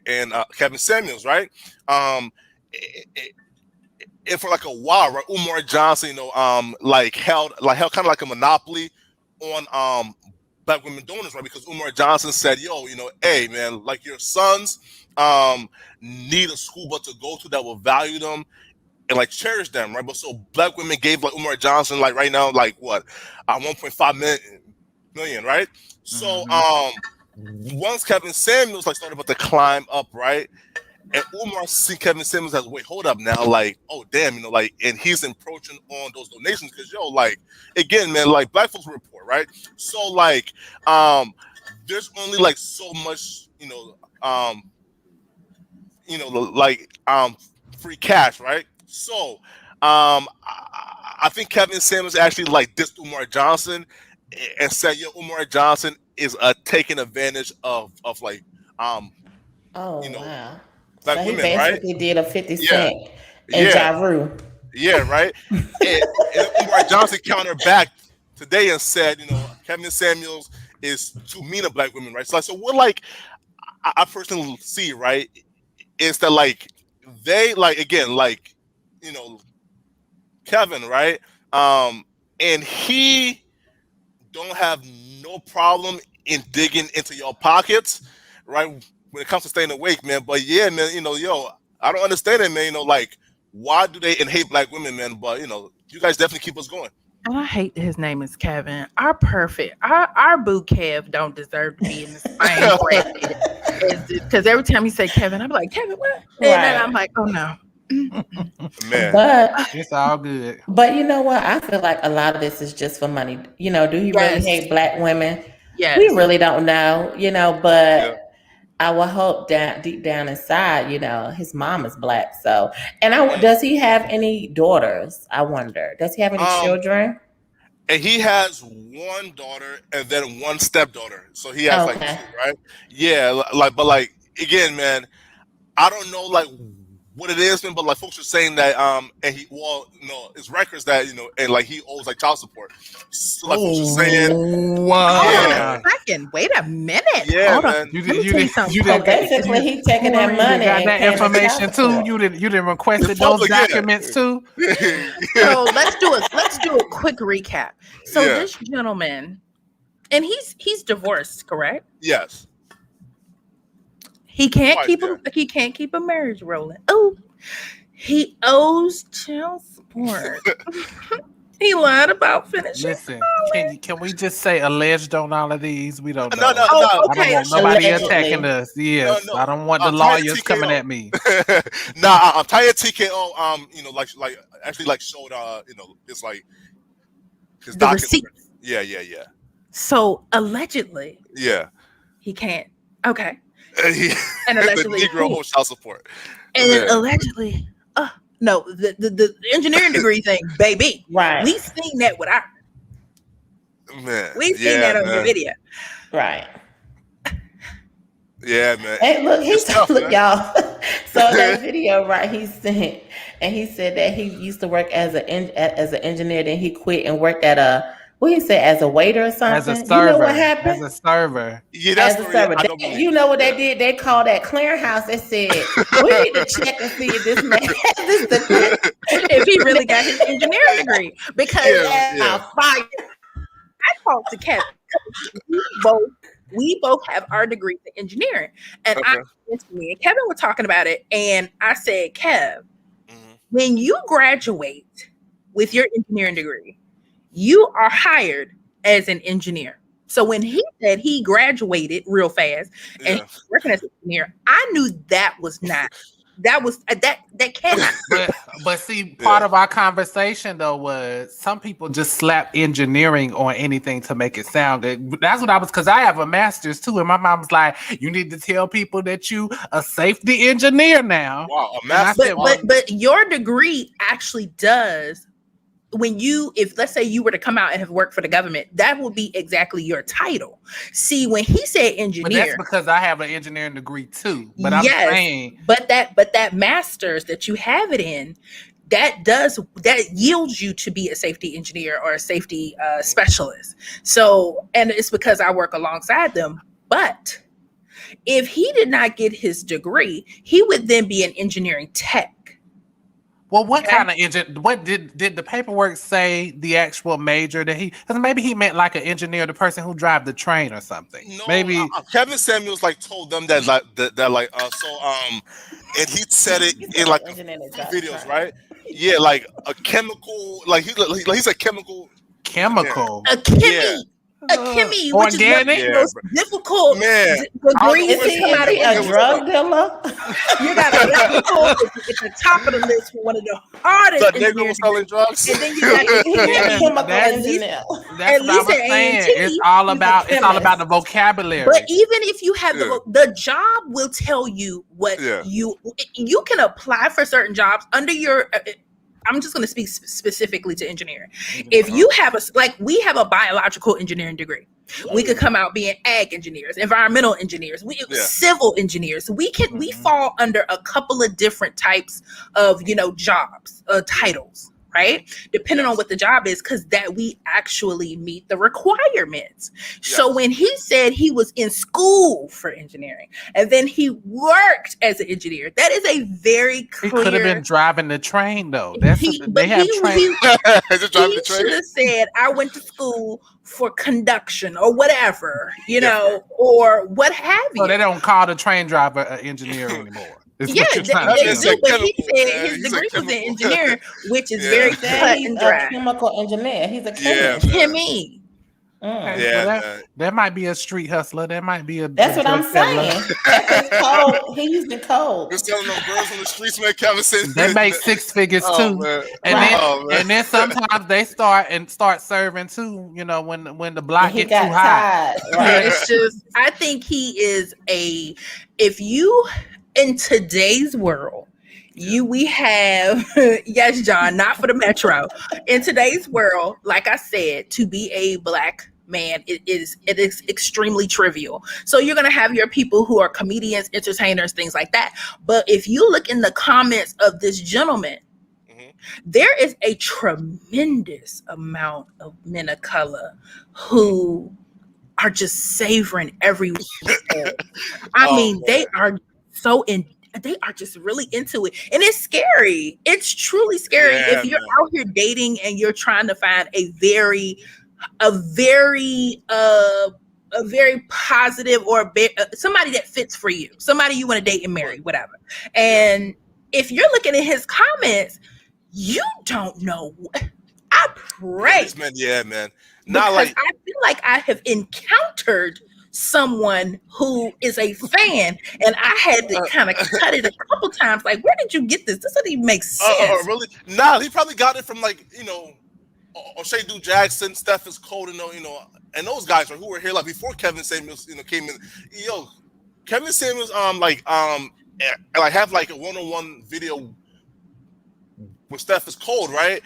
and Kevin Samuels, right? And for like a while, right, Umar Johnson, like held kind of like a monopoly on black women donors, right? Because Umar Johnson said, "Yo, hey man, like your sons need a school bus to go to that will value them and like cherish them, right?" But so black women gave like Umar Johnson like right now like what 1.5 million, right? So once Kevin Samuels like started about to climb up, right, And Umar see Kevin Samuels as, wait, hold up now, like, oh damn, like, and he's encroaching on those donations because like, again, man, like Black Folks Report, right? So like, there's only like so much, like free cash, right? So, I think Kevin Samuels actually like dissed Umar Johnson and said, "Yo, Umar Johnson is taking advantage of like Oh wow! Black So he women, right? basically did a 50 Cent and Yeah, Ja Rule. yeah, right." and Umar Johnson countered back today and said, Kevin Samuels is too mean to Black women, right? So what, like, I personally see, right, is that like they like, again, like, Kevin, right? And he don't have no problem in digging into your pockets, right? When it comes to staying awake, man. But yeah, man, I don't understand it, man. Like, why do they hate Black women, man? But you guys definitely keep us going. And I hate that his name is Kevin. Our boo Kev don't deserve to be in the same bracket. Because every time you say Kevin, I'm like, Kevin, what? And then I'm like, oh no. Man, but it's all good. But you know what? I feel like a lot of this is just for money. Do he really hate Black women? Yes. We really don't know, but I will hope deep down inside, his mom is Black. So, and does he have any daughters? I wonder. Does he have any children? And he has one daughter and then one stepdaughter. So he has like two, right? Yeah, like, but like, again, man, I don't know like what it is, man, but like folks are saying that and it's records that and like he owes like child support. So like folks are saying, wow. Hold on a second. Wait a minute. Yeah, hold man. on. You didn't basically he taking that money. You got that information too. You didn't requested those documents too. So let's do a quick recap. So this gentleman, and he's divorced, correct? Yes. He can't keep a marriage rolling. Oh, he owes child support. He lied about finishing. Listen, can we just say alleged on all of these? We don't know. No. Okay. I don't want nobody attacking us. Yes, no. I don't want the lawyers coming at me. I'm tired. TKO, like actually like showed it's like his the receipts. Yeah. So allegedly, he can't. Okay. And allegedly, the Negro owes child support. And allegedly, no, the engineering degree thing, baby. Right. We seen that with our man. We seen that on the video. Right. Yeah, man. Hey, look, look, y'all. So that video, right? He said that he used to work as an engineer, then he quit and worked at as a waiter or something. As a server. You know what happened? As a server. Yeah, that's as a server. You know what they did? They called that clearinghouse. They said, we need to check and see if this man if he really got his engineering degree. Because I talked to Kevin. We both have our degrees in engineering. And me and Kevin were talking about it. And I said, Kev, when you graduate with your engineering degree, you are hired as an engineer. So when he said he graduated real fast and he's working as an engineer, I knew that was not. That cannot. But see, part of our conversation though was some people just slap engineering on anything to make it sound good. That's what because I have a master's too, and my mom was like, "You need to tell people that you a safety engineer now." Wow, a master's. But your degree actually does. If let's say you were to come out and have worked for the government, that would be exactly your title. See, when he said engineer, but that's because I have an engineering degree too. But I'm saying, but that master's that you have it in, that yields you to be a safety engineer or a safety specialist. So, and it's because I work alongside them. But if he did not get his degree, he would then be an engineering tech. Well, what kind of engine? What did the paperwork say? The actual major that because maybe he meant like an engineer, the person who drive the train or something. No, maybe Kevin Samuels told them that and he said it in like videos, right? Yeah, like a chemical, like he said chemical. Chemical. A chemie. Kimmy, which is one of Organic? the most difficult Man. degrees Is to he, come out is of he a engineering. drug dealer? You got electrical at the top of the list for one of the hardest That nigga engineering was selling drugs. and then you got He's a Kimmy, chemical That's- engineer. That's at what I least was at saying. A&T, It's all about chemist. the vocabulary. but even if you have Yeah. the job will tell you what Yeah. you can apply for certain jobs under your I'm just going to speak specifically to engineering. If you have we have a biological engineering degree, we could come out being ag engineers, environmental engineers, civil engineers. We fall under a couple of different types of jobs, titles, right? Depending on what the job is, because that we actually meet the requirements. So when he said he was in school for engineering and then he worked as an engineer, that is a very clear. He could have been driving the train though. They have trains. Is it driving the He train? should have said, I went to school for conduction or whatever, or what have you. So they don't call the train driver an engineer anymore. They do, but he said his degree was in engineering, which is very cut and dry. A chemical engineer. He's a chemist. Kimmy. That might be a street hustler. That might be a. That's what I'm saying. That's his code. He's using code. Just telling them girls on the streets, man. Kevin said they make six figures too, and then sometimes they start serving too. When the block gets too high. Right? It's just I think he is if you in today's world. We have yes, John, not for the metro. In today's world, like I said, to be a black man, it is extremely trivial. So you're gonna have your people who are comedians, entertainers, things like that. But if you look in the comments of this gentleman, there is a tremendous amount of men of color who are just savoring every word. I mean, they are so they are just really into it, and it's scary. It's truly scary if you're out here dating and you're trying to find a very positive or somebody that fits for you, somebody you want to date and marry, whatever. And if you're looking at his comments, you don't know. I pray, man. Not like I feel like I have encountered someone who is a fan, and I had to kind of cut it a couple times. Like, where did you get this? This doesn't even make sense. Really? Nah, he probably got it from O'Shea Du Jackson, Steph is Cold, and and those guys who were here before Kevin Samuels, came in. Kevin Samuels, have a one-on-one video with Steph is Cold, right?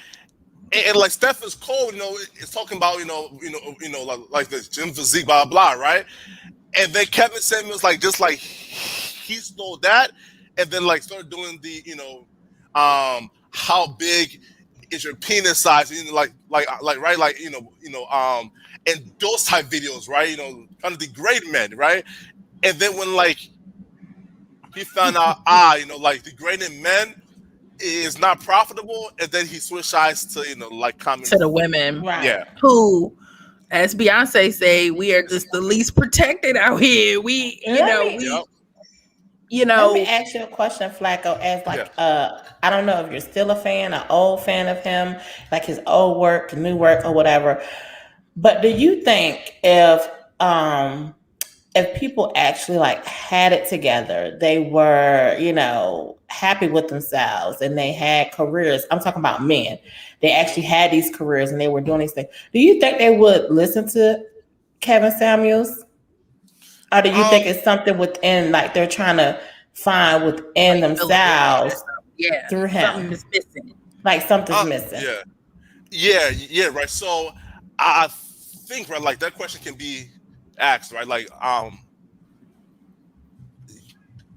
And like Steph is Cold, it's talking about like the gym physique, blah blah, right? And then Kevin Samuels he stole that, and then started doing the how big is your penis size, and those type videos, right? Trying to degrade men, right? And then when he found out degrading men is not profitable, and then he switched sides to comments to the women, right? Who, as Beyonce say, we are just the least protected out here. Let me ask you a question, Flakko. As I don't know if you're still a fan, an old fan of him, like his old work, new work, or whatever. But do you think if people actually had it together, they were, happy with themselves and they had careers. I'm talking about men. They actually had these careers and they were doing these things. Do you think they would listen to Kevin Samuels? Or do you think it's something within, they're trying to find within themselves through him? Something is missing. Something's missing. Yeah, right. So I think, right, that question can be asked, right?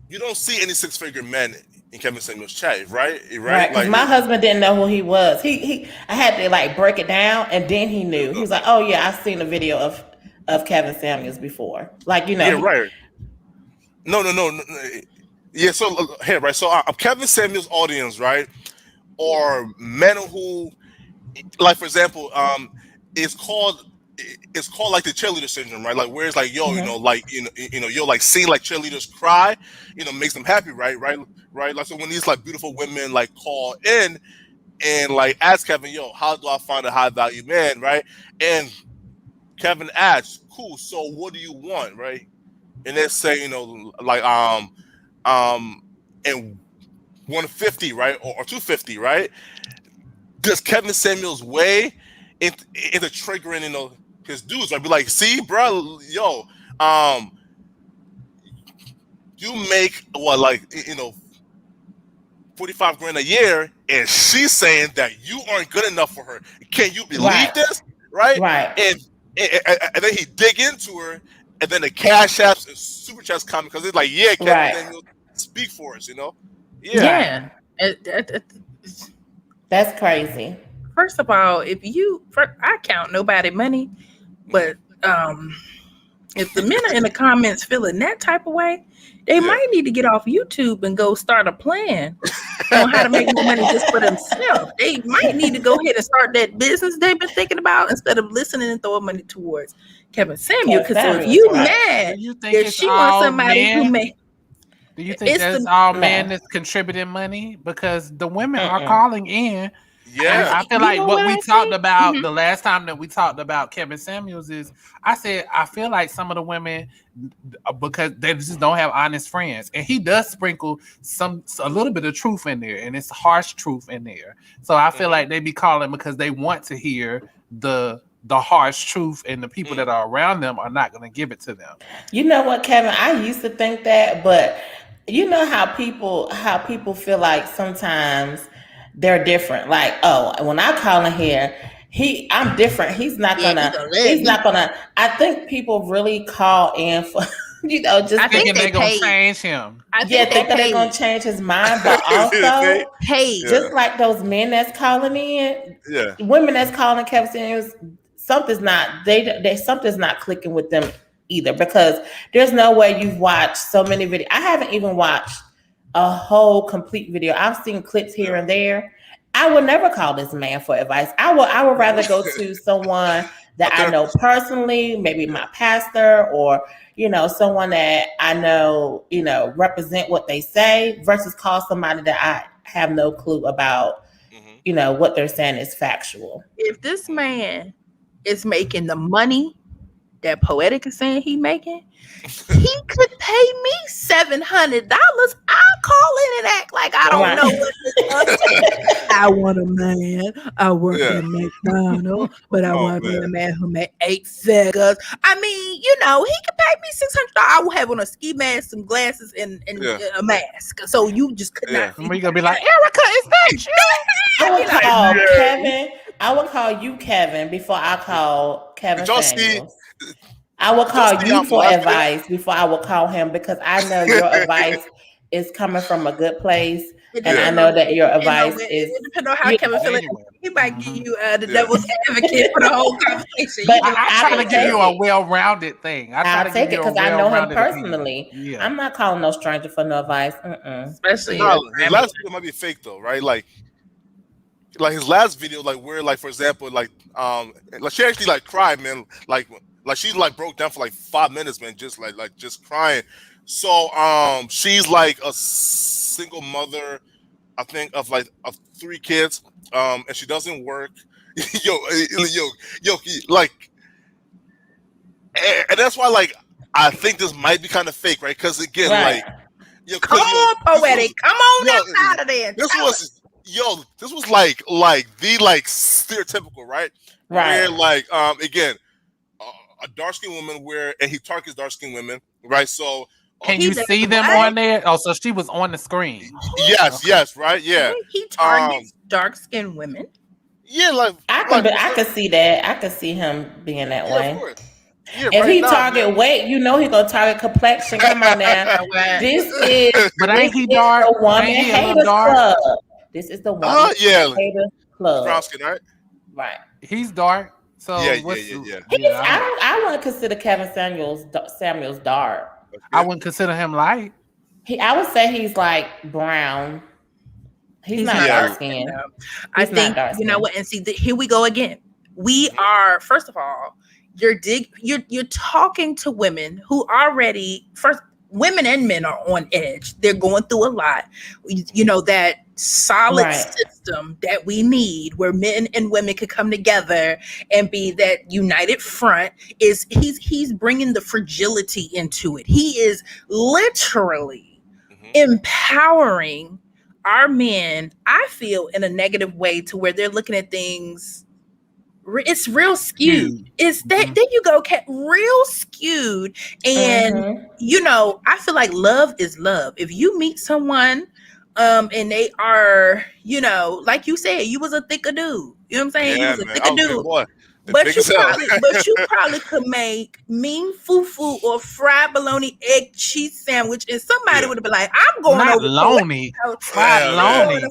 You don't see any six-figure men in Kevin Samuels' chat, right? Right. Because my husband didn't know who he was. I had to break it down, and then he knew. He was like, "Oh yeah, I've seen a video of Kevin Samuels before." Yeah, right. No. Yeah. So here, right. So Kevin Samuels' audience, right, or men who, for example, it's called the cheerleader syndrome, right? Where it's seeing cheerleaders cry, makes them happy, right? So when these beautiful women call in and ask Kevin, how do I find a high value man, right? And Kevin asks, "Cool. So what do you want, right?" And they say, like and 150, right, or 250, right? Does Kevin Samuels way into triggering, his dudes? I'd be like, "See, bro, yo, you make what, like, 45 grand a year, and she's saying that you aren't good enough for her. Can you believe this?" Right? Right. And then he dig into her, and then the cash apps and super chats come because it's like, yeah, Kevin Samuels, speak for us, Yeah. That's crazy. First of all, I count nobody money, but if the men are in the comments feeling that type of way, they might need to get off YouTube and go start a plan on how to make more money just for themselves. They might need to go ahead and start that business they've been thinking about instead of listening and throwing money towards Kevin Samuel. Because so if you mad if she wants somebody who may. Do you think that's all men that's contributing money? Because the women are calling in. Yeah, I feel like what we talked about the last time that we talked about Kevin Samuels is, I said, I feel like some of the women, because they just don't have honest friends, and he does sprinkle a little bit of truth in there, and it's harsh truth in there. So I feel like they be calling because they want to hear the harsh truth, and the people that are around them are not going to give it to them. You know what, Kevin? I used to think that, but you know how people feel like sometimes they're different. Like, oh, when I call in here, I'm different. He's not gonna. I think people really call in for, just I think they're gonna change him. Think they're gonna change his mind, but also, just like those men that's calling in, women that's calling Kevin Samuels, something's not clicking with them either, because there's no way you've watched so many videos. I haven't even watched a whole complete video. I've seen clips here and there. I would never call this man for advice. I would rather go to someone that I know personally, maybe my pastor, or someone that I know, represent what they say, versus call somebody that I have no clue about, what they're saying is factual. If this man is making the money that Poetik is saying he making, he could pay me $700. I'll call in and act like I don't know what this I want a man. I work at McDonald's, but I want to be a man who made 8 figures. I mean, he could pay me $600. I will have on a ski mask, some glasses, and a mask. So you just could not. You're gonna be like, Erica, is that you? I would call Kevin. I would call you Kevin before I call Kevin Samuels. I will call you for advice before I will call him, because I know your advice is coming from a good place, and I know that your advice is. It depends on how Kevin feels. He might give you the devil's advocate for the whole conversation. But I try to give you a well-rounded thing. I'll take it because I know him personally. Yeah. I'm not calling no stranger for no advice. Especially his last video might be fake though, right? Like his last video, like where, like for example, like she actually like cried, man. Like she like broke down for like 5 minutes, man, just like just crying. So she's like a single mother, I think, of 3 kids, and she doesn't work. Like, and that's why, like, I think this might be kind of fake, right? Because again, like, come on, Poetik, come on out of there. This was like the stereotypical, right? Where like again, a dark skinned woman and he targets dark skinned women, right? So can you see them on there? Oh, so she was on the screen. Yes, right, yeah. He targets dark skinned women. Yeah, like I could see that. I could see him being that way. Of course. Yeah, if he target weight, he gonna target complexion. Come on now. This is the woman haters club. This is the woman haters club. Brown skin, right? Right. He's dark. So I wouldn't consider Kevin Samuels dark. Okay. I wouldn't consider him light. I would say he's like brown. He's not dark skin. No. I think you know what, and see, here we go again. We are, first of all, you're talking to women who already, women and men are on edge. They're going through a lot. That solid system that we need where men and women could come together and be that united front is he's bringing the fragility into it. He is literally empowering our men, I feel, in a negative way to where they're looking at things. It's real skewed. It's that there you go, Kat, real skewed. And you know, I feel like love is love. If you meet someone and they are, you know, like you said, you was a thicker dude. You know what I'm saying? Yeah, you was a man. thicker dude. But you probably could make mean fufu or fried bologna egg cheese sandwich, and somebody would have been like, "I'm going Not over lonely, fried lonely.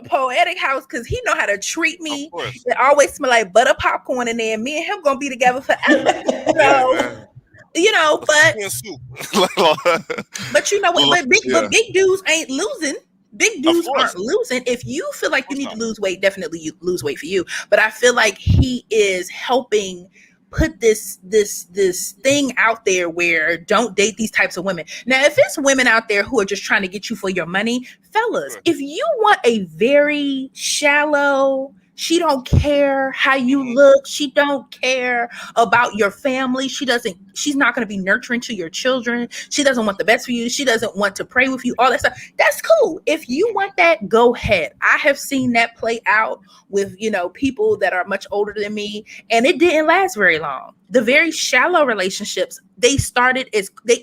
Poetic house because he know how to treat me. It always smell like butter popcorn in there. And me and him gonna be together forever." So, you know, but you know what? But big dudes ain't losing. Big dudes aren't losing. If you feel like you need to lose weight, definitely you lose weight for you. But I feel like he is helping put this thing out there where don't date these types of women. Now, if it's women out there who are just trying to get you for your money, fellas, if you want a very shallow, she don't care how you look, she don't care about your family, she's not going to be nurturing to your children, she doesn't want the best for you, she doesn't want to pray with you, all that stuff, that's cool. If you want that, go ahead. I have seen that play out with, you know, people that are much older than me, and it didn't last very long. The very shallow relationships, they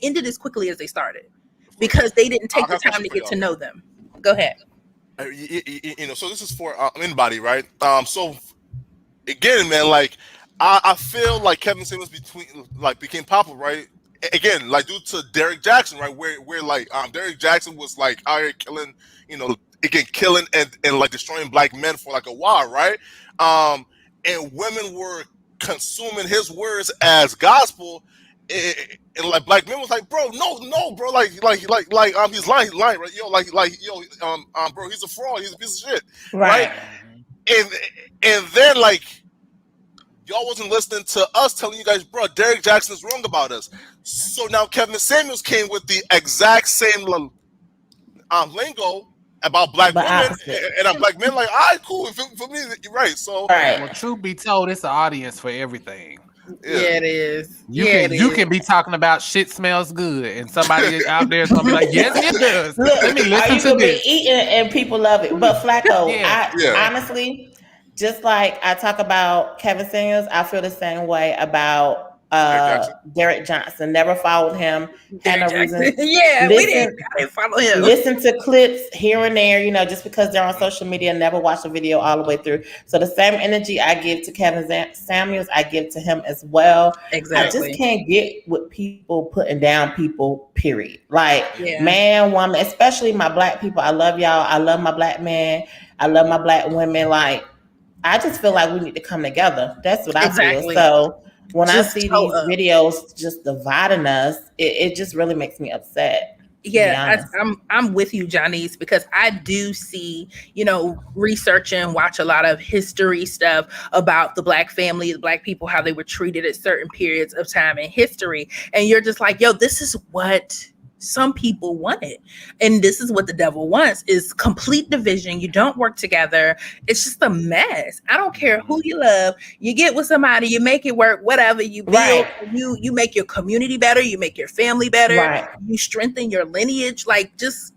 ended as quickly as they started because they didn't take the time to get to know them. Go ahead. You know, so this is for anybody, right? So again, man, like I feel like Kevin Samuels became popular, right? Again, like due to Derek Jackson, right? Where like Derek Jackson was like out here killing, you know, again killing and like destroying black men for like a while, right? And women were consuming his words as gospel. And like black men was like, bro, no, bro, like he's lying, right? Bro, he's a fraud, he's a piece of shit, right? And then like y'all wasn't listening to us telling you guys, bro, Derek Jackson is wrong about us. So now Kevin Samuels came with the exact same lingo about black women and black men. Like, all right, cool. For me, you're right. So, well, truth be told, it's an audience for everything. Yeah, it is. You can be talking about shit smells good, and somebody out there is gonna be like, "Yes, it does." Look, let me listen to this. Be eating and people love it, but Flakko, honestly, just like I talk about Kevin Samuels, I feel the same way about Derek Johnson. Never followed him. Had no reason. I didn't follow him. Listen to clips here and there, you know, just because they're on social media. Never watch a video all the way through. So the same energy I give to Kevin Samuels, I give to him as well. Exactly. I just can't get with people putting down people. Period. Like man, woman, especially my black people. I love y'all. I love my black men. I love my black women. Like I just feel like we need to come together. That's what I feel. So when I see these videos just dividing us, it just really makes me upset. Yeah, I'm with you, Johnny's, because I do see, you know, research and watch a lot of history stuff about the black family, the black people, how they were treated at certain periods of time in history. And you're just like, yo, this is what some people wanted. And this is what the devil wants, is complete division. You don't work together. It's just a mess. I don't care who you love. You get with somebody, you make it work, whatever. You build, you make your community better. You make your family better. You strengthen your lineage. Like just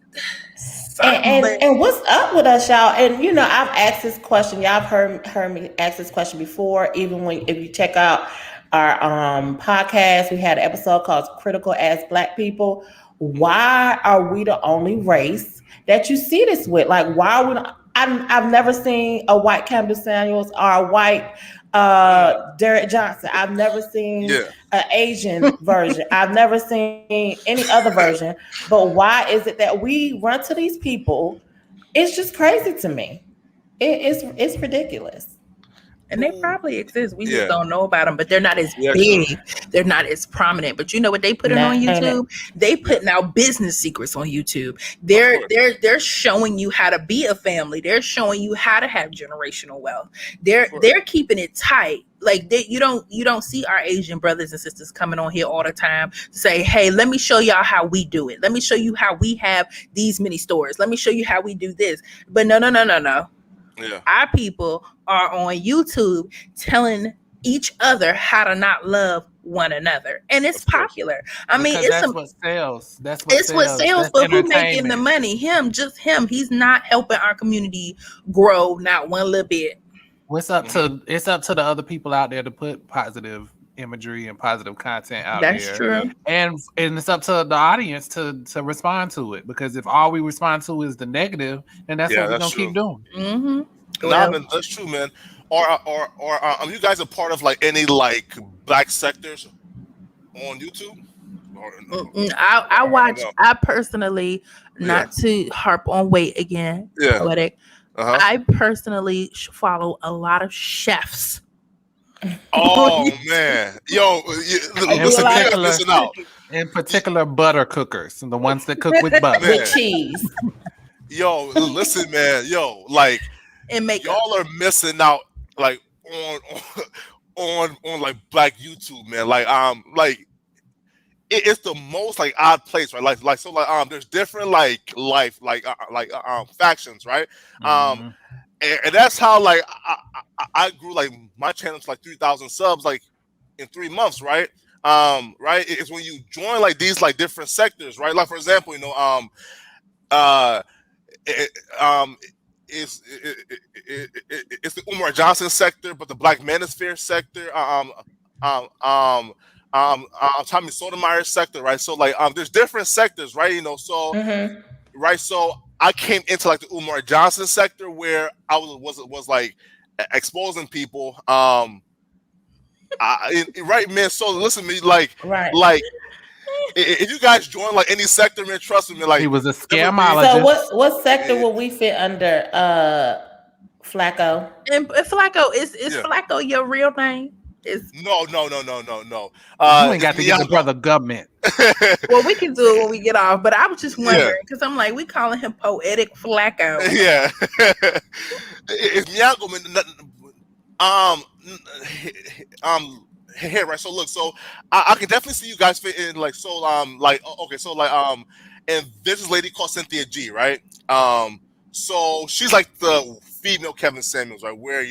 and what's up with us, y'all? And you know, I've asked this question. Y'all have heard me ask this question before. Even if you check out our podcast, we had an episode called Critical as Black People. Why are we the only race that you see this with? Like, why are we not? I've never seen a white Kevin Samuels or a white Derek Johnson. I've never seen an Asian version. I've never seen any other version. But why is it that we run to these people? It's just crazy to me. It's ridiculous. And they probably exist. We just Yeah. don't know about them, but they're not as Yeah, big. true. They're not as prominent. But you know what they putting on YouTube? They putting out business secrets on YouTube. They're showing you how to be a family. They're showing you how to have generational wealth. They're keeping it tight. Like you don't see our Asian brothers and sisters coming on here all the time to say, hey, let me show y'all how we do it. Let me show you how we have these many stores. Let me show you how we do this. But no. Yeah. Our people are on YouTube telling each other how to not love one another, and it's popular. I mean, that's what sells. That's what it's what sells. But who making the money? Him, just him. He's not helping our community grow, not one little bit. It's up to the other people out there to put positive imagery and positive content out there. That's true. And it's up to the audience to respond to it, because if all we respond to is the negative, then that's what we're gonna keep doing. Mm-hmm. Nah, man, that's true, man. Or you guys a part of like any like black sectors on YouTube? I watch. I personally, not to harp on weight again, Poetik. I personally follow a lot of chefs. Oh man, yo, listen, you guys missing out. In particular, butter cookers, and the ones that cook with butter, with cheese. Yo, listen, man, yo, like, and y'all are missing out, like on like black YouTube, man. Like it's the most like odd place, right? Like so, like there's different like factions, right? And that's how like I grew like my channel to like 3,000 subs like in 3 months, right? Right? It's when you join like these like different sectors, right? Like for example, you know, it's the Umar Johnson sector, but the Black Manosphere sector, Tommy Sotomayor sector, right? So like there's different sectors, right? You know, so right, so I came into like the Umar Johnson sector where I was like exposing people. Right, man. So listen to me, like if you guys join like any sector, man, trust me, like he was a scamologist. So what sector will we fit under, Flakko? And Flakko, is Flakko your real name? No. You ain't got to get the brother government. Well, we can do it when we get off. But I was just wondering because I'm like, we calling him Poetik Flakko. Yeah, it's Miago, man. Here, right. So look, so I can definitely see you guys fit in. Like, so like okay, so like and there's this lady called Cynthia G, right? So she's like the female Kevin Samuels, right? Where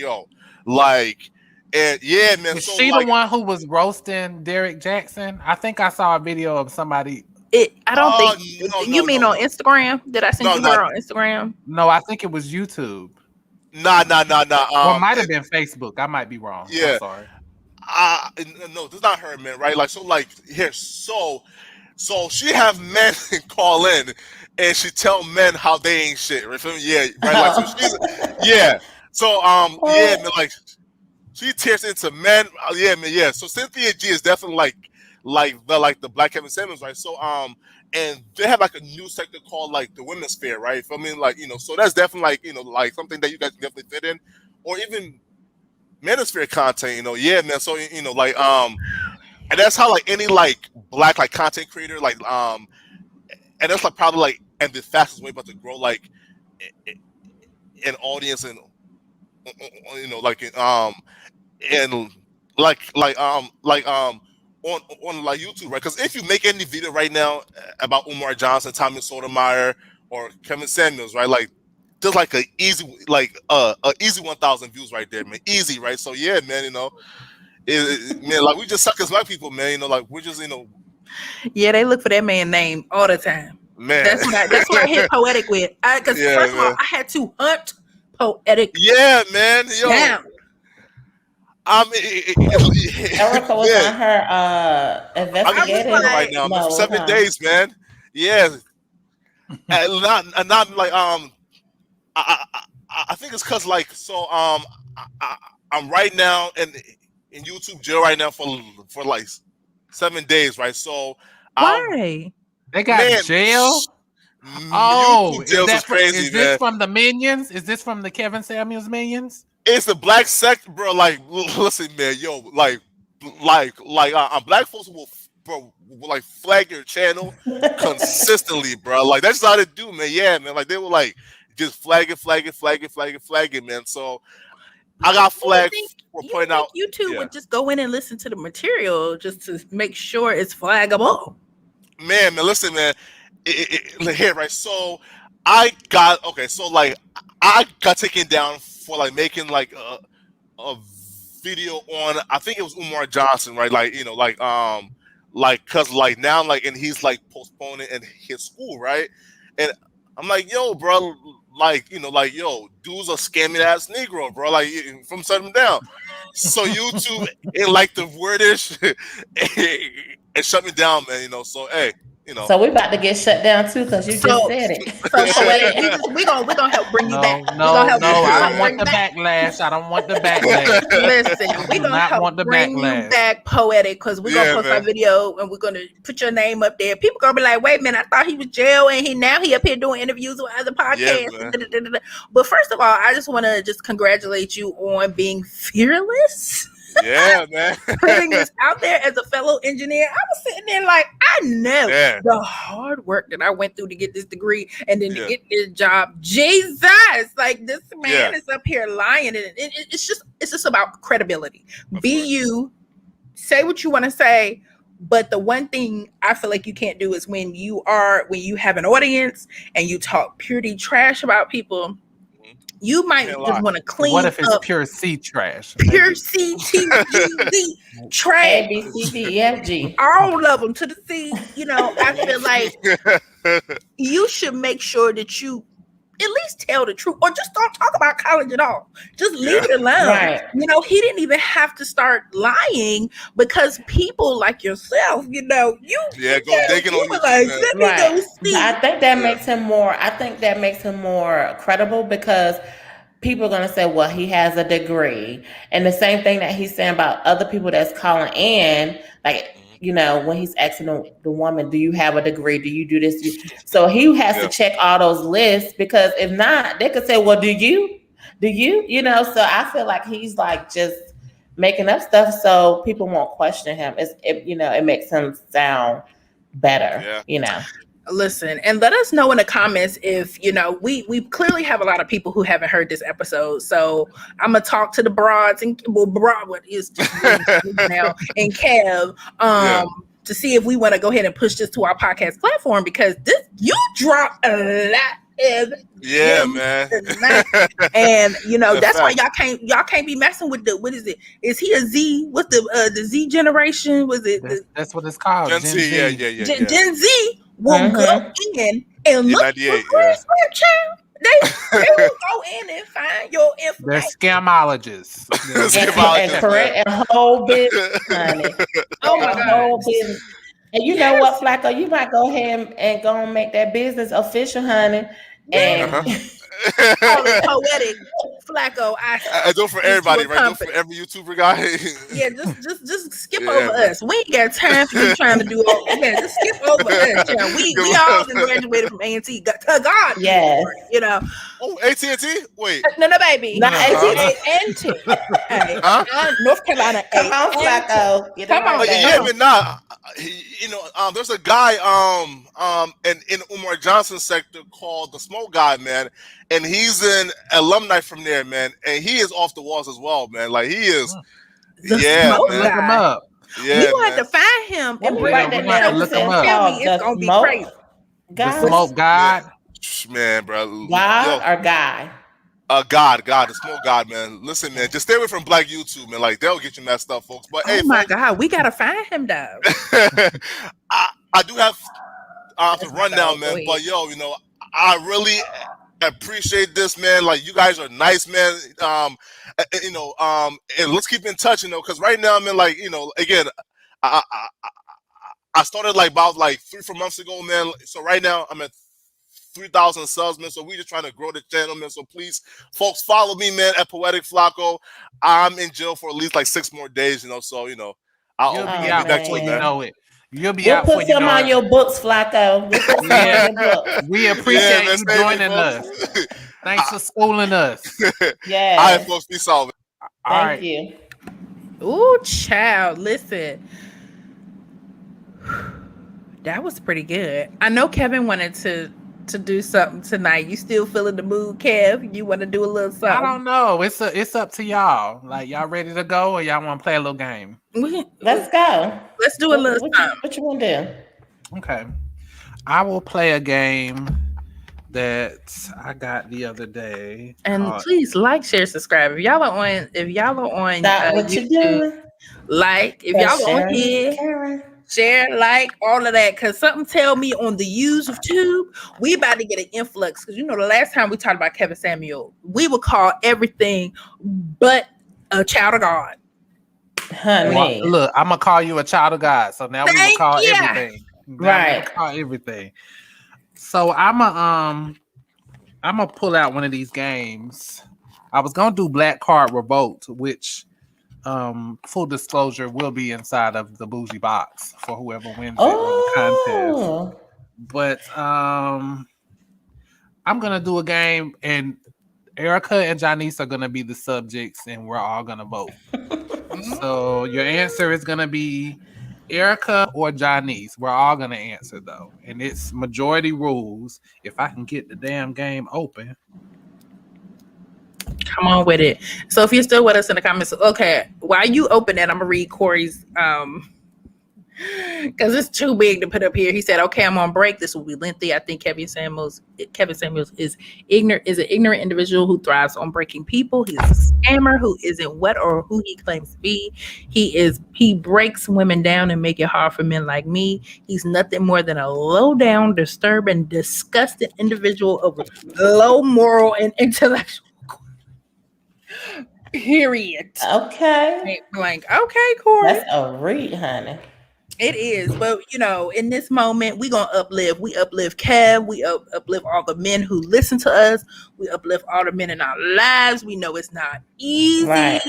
like. And yeah, man. Is she the one who was roasting Derek Jackson? I think I saw a video of somebody. I don't think you mean on Instagram. Did I send you her on Instagram? No, I think it was YouTube. Nah. Or it might have been Facebook. I might be wrong. Yeah. I'm sorry. No, this is not her, man. Right? Like, so, like, here, so she have men call in, and she tell men how they ain't shit. Right? Yeah, right. Like, so she's So, yeah, man. Like, she tears into men. Yeah, man. Yeah. So Cynthia G is definitely like the Black Kevin Samuels, right? So, and they have like a new sector called like the Women's Sphere, right? I mean, like, you know, so that's definitely like, you know, like something that you guys can definitely fit in, or even Manosphere content, you know. Yeah, man. So, you know, like, and that's how like any like black like content creator, like, and that's like probably like and the fastest way about to grow like an audience and you know like and like on like YouTube, right? Because if you make any video right now about Umar Johnson, Tommy Sotomayor, or Kevin Samuels, right, like there's like a easy 1,000 views right there, man. Easy, right? So yeah, man, you know, man, like we just suck as black people, man. You know, like we're just, you know. Yeah, they look for that man's name all the time. Man, that's what I hit Poetik with. Because first of all, I had to hunt Poetik. Yeah, man. Yo. Down. Erica was on her investigating right now for 7 days, man. Yeah, and not like I think it's because like so I'm right now in YouTube jail right now for like 7 days, right? So why they got jail? Oh, is this from the Minions? Is this from the Kevin Samuels Minions? it's the black sector, bro. Like, listen, man, yo, black folks will like flag your channel consistently, bro. Like that's how they do, man. Yeah, man. Like they will like just flag it, man. So I got flagged for pointing out. YouTube would just go in and listen to the material just to make sure it's flaggable. Man, listen, man. Here, right? So I got taken down for like making like a video on, I think it was Umar Johnson, right? Like, you know, like cause like now like, and he's like postponing in his school, right? And I'm like, yo, bro, like, you know, like, yo, dude's a scamming ass Negro, bro. Like, from shut him down. So YouTube, it like the wordish and shut me down, man. You know, so hey. You know. So we about to get shut down too because you just said it. So we're gonna help bring you back. No, I don't want the backlash. I don't want the backlash. Listen, we're gonna help bring you back, Poetik, because we're gonna post our video and we're gonna put your name up there. People gonna be like, wait a minute, I thought he was jail and he up here doing interviews with other podcasts. Yeah, but first of all, I just want to congratulate you on being fearless. Yeah, man. Putting this out there as a fellow engineer, I was sitting there like, I know the hard work that I went through to get this degree and then to get this job. Jesus, like this man is up here lying, and it's just about credibility. Be you, say what you want to say. But the one thing I feel like you can't do is when you have an audience and you talk purely trash about people. You might just want to clean up. What if it's pure C trash? Pure C, T, G, Z, trash. A, B, C, D, E, F, G. All of them to the C. You know, I feel like you should make sure that you at least tell the truth, or just don't talk about college at all. Just leave it alone. Right. You know, he didn't even have to start lying because people like yourself, you know, go digging on you. Like, let me go see. I think that makes him more. I think that makes him more credible because people are gonna say, "Well, he has a degree," and the same thing that he's saying about other people that's calling in, like. You know, when he's asking the woman, do you have a degree? Do you do this? So he has to check all those lists because if not, they could say, well, do you? You know, so I feel like he's like just making up stuff so people won't question him. It makes him sound better, you know. Listen, and let us know in the comments if, you know, we clearly have a lot of people who haven't heard this episode. So I'm going to talk to the broads and what is just now and Kev to see if we want to go ahead and push this to our podcast platform because you dropped a lot of man. And you know that's why y'all can't be messing with what is it? Is he a Z? What's the Z generation? Was it? That's what it's called. Gen Z. Yeah. Gen Z will go in and look for research. They will go in and find your information. They're scamologists. And correct a whole business, honey. Oh my God. Whole business. And you know what, Flakko? You might go ahead and go and make that business official, honey. And call it Poetik Flakko. I do it for everybody, right? Do it for every YouTuber guy. just skip over us. We ain't got time for you trying to do all that. Just skip over us. Yeah, we all graduated from A&T. God, yes. You know. Oh, AT&T? Wait. No, baby. Not AT&T. North Carolina. Come on, Flakko. Come on. But nah. You know, there's a guy in Umar Johnson's sector called the Smoke Guy, man, and he's an alumni from there, man, and he is off the walls as well, man. Like he is, Smoke Guy. Look him up. Yeah, we want to find him and bring that down. Look him up. It's gonna be crazy. The Smoke God, man, bro. God or guy? God, the Smoke God, man. Listen, man, just stay away from Black YouTube, man. Like they'll get you messed up, folks. But hey, my God, we gotta find him, though. I do have to run now, man. But yo, you know, I really appreciate this, man. Like you guys are nice, man. You know, and let's keep in touch, you know, because right now, man, like you know, again, I started like about like 3-4 months ago, man. So right now I'm at 3,000 subs, man. So we're just trying to grow the channel, man. So please, folks, follow me, man, at Poetik Flakko. I'm in jail for at least like 6 more days, you know. So you know, I'll be out before you know it. You'll be out. We'll put some on your books, Flakko. We'll put some on your books. We appreciate you joining us. Thanks for schooling us. Yes. All right, folks, be solving. All Thank right. you. Ooh, child, listen. That was pretty good. I know Kevin wanted to do something tonight. You still feeling the mood, Kev? You want to do a little something? I don't know. It's up to y'all. Like, y'all ready to go, or y'all want to play a little game? Let's go. Let's do a little something. What you want to do? Okay. I will play a game that I got the other day. And please like, share, subscribe. If y'all are on That what YouTube, you doing? like. If y'all are on here, share, like, all of that. Cause something tell me on the YouTube, we about to get an influx. Cause you know the last time we talked about Kevin Samuel, we would call everything but a child of God. Honey. Well, look, I'm gonna call you a child of God. So now we will call everything. Right. Call everything. So I'm gonna pull out one of these games. I was gonna do Black Card Revolt, which full disclosure will be inside of the Bougie box for whoever wins the contest. But I'm gonna do a game, and Erica and Janice are gonna be the subjects, and we're all gonna vote. So your answer is gonna be Erica or Janice. We're all gonna answer though, and it's majority rules. If I can get the damn game open. Come on with it. So if you're still with us in the comments, okay, while you open that, I'm gonna read Corey's because it's too big to put up here. He said, okay, I'm on break. This will be lengthy. I think Kevin Samuels is an ignorant individual who thrives on breaking people. He's a scammer who isn't what or who he claims to be. He breaks women down and make it hard for men like me. He's nothing more than a low down, disturbed, and disgusted individual of low moral and intellectual. Period. Okay. Blank. Okay, Corey. That's a read, honey. It is, but you know, in this moment, we gonna uplift. We uplift Kev. We uplift all the men who listen to us. We uplift all the men in our lives. We know it's not easy. Right.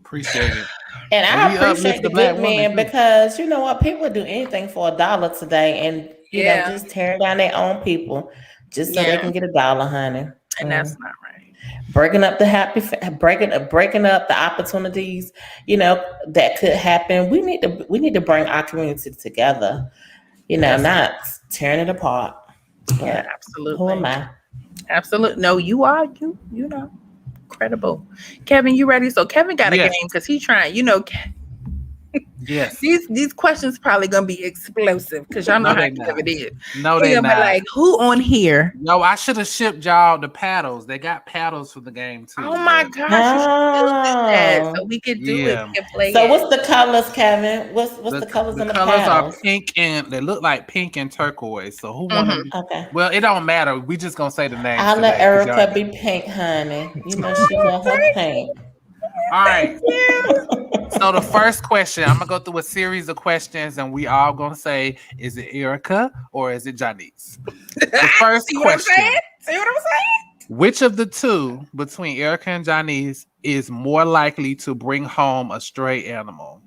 Appreciate it. And I appreciate the good men because you know what, people do anything for $1 today, and you know, just tearing down their own people just so they can get $1, honey. And that's not right. Breaking up the opportunities, you know, that could happen. We need to bring our community together, you know, not tearing it apart. Yeah, absolutely. Who am I? Absolutely. No, you are. You know, incredible. Kevin, you ready? So Kevin got a game because he's trying, you know. Yes. These questions probably gonna be explosive because y'all know how Kevin is. No, they're not. Like, who on here? No, I should have shipped y'all the paddles. They got paddles for the game too. Oh my gosh, you should do that so we could do it. We can play so what's the colors, Kevin? What's the colors in the colors paddles? are pink and they look like pink and turquoise. So who Mm-hmm. Okay. Well, it don't matter. We just gonna say the name. I'll let Erica be pink, honey. You know she love her pink. All right. So the first question, I'm gonna go through a series of questions, and we all gonna say, is it Erica or is it Janice? The first question. See what I'm saying? Which of the two between Erica and Janice is more likely to bring home a stray animal?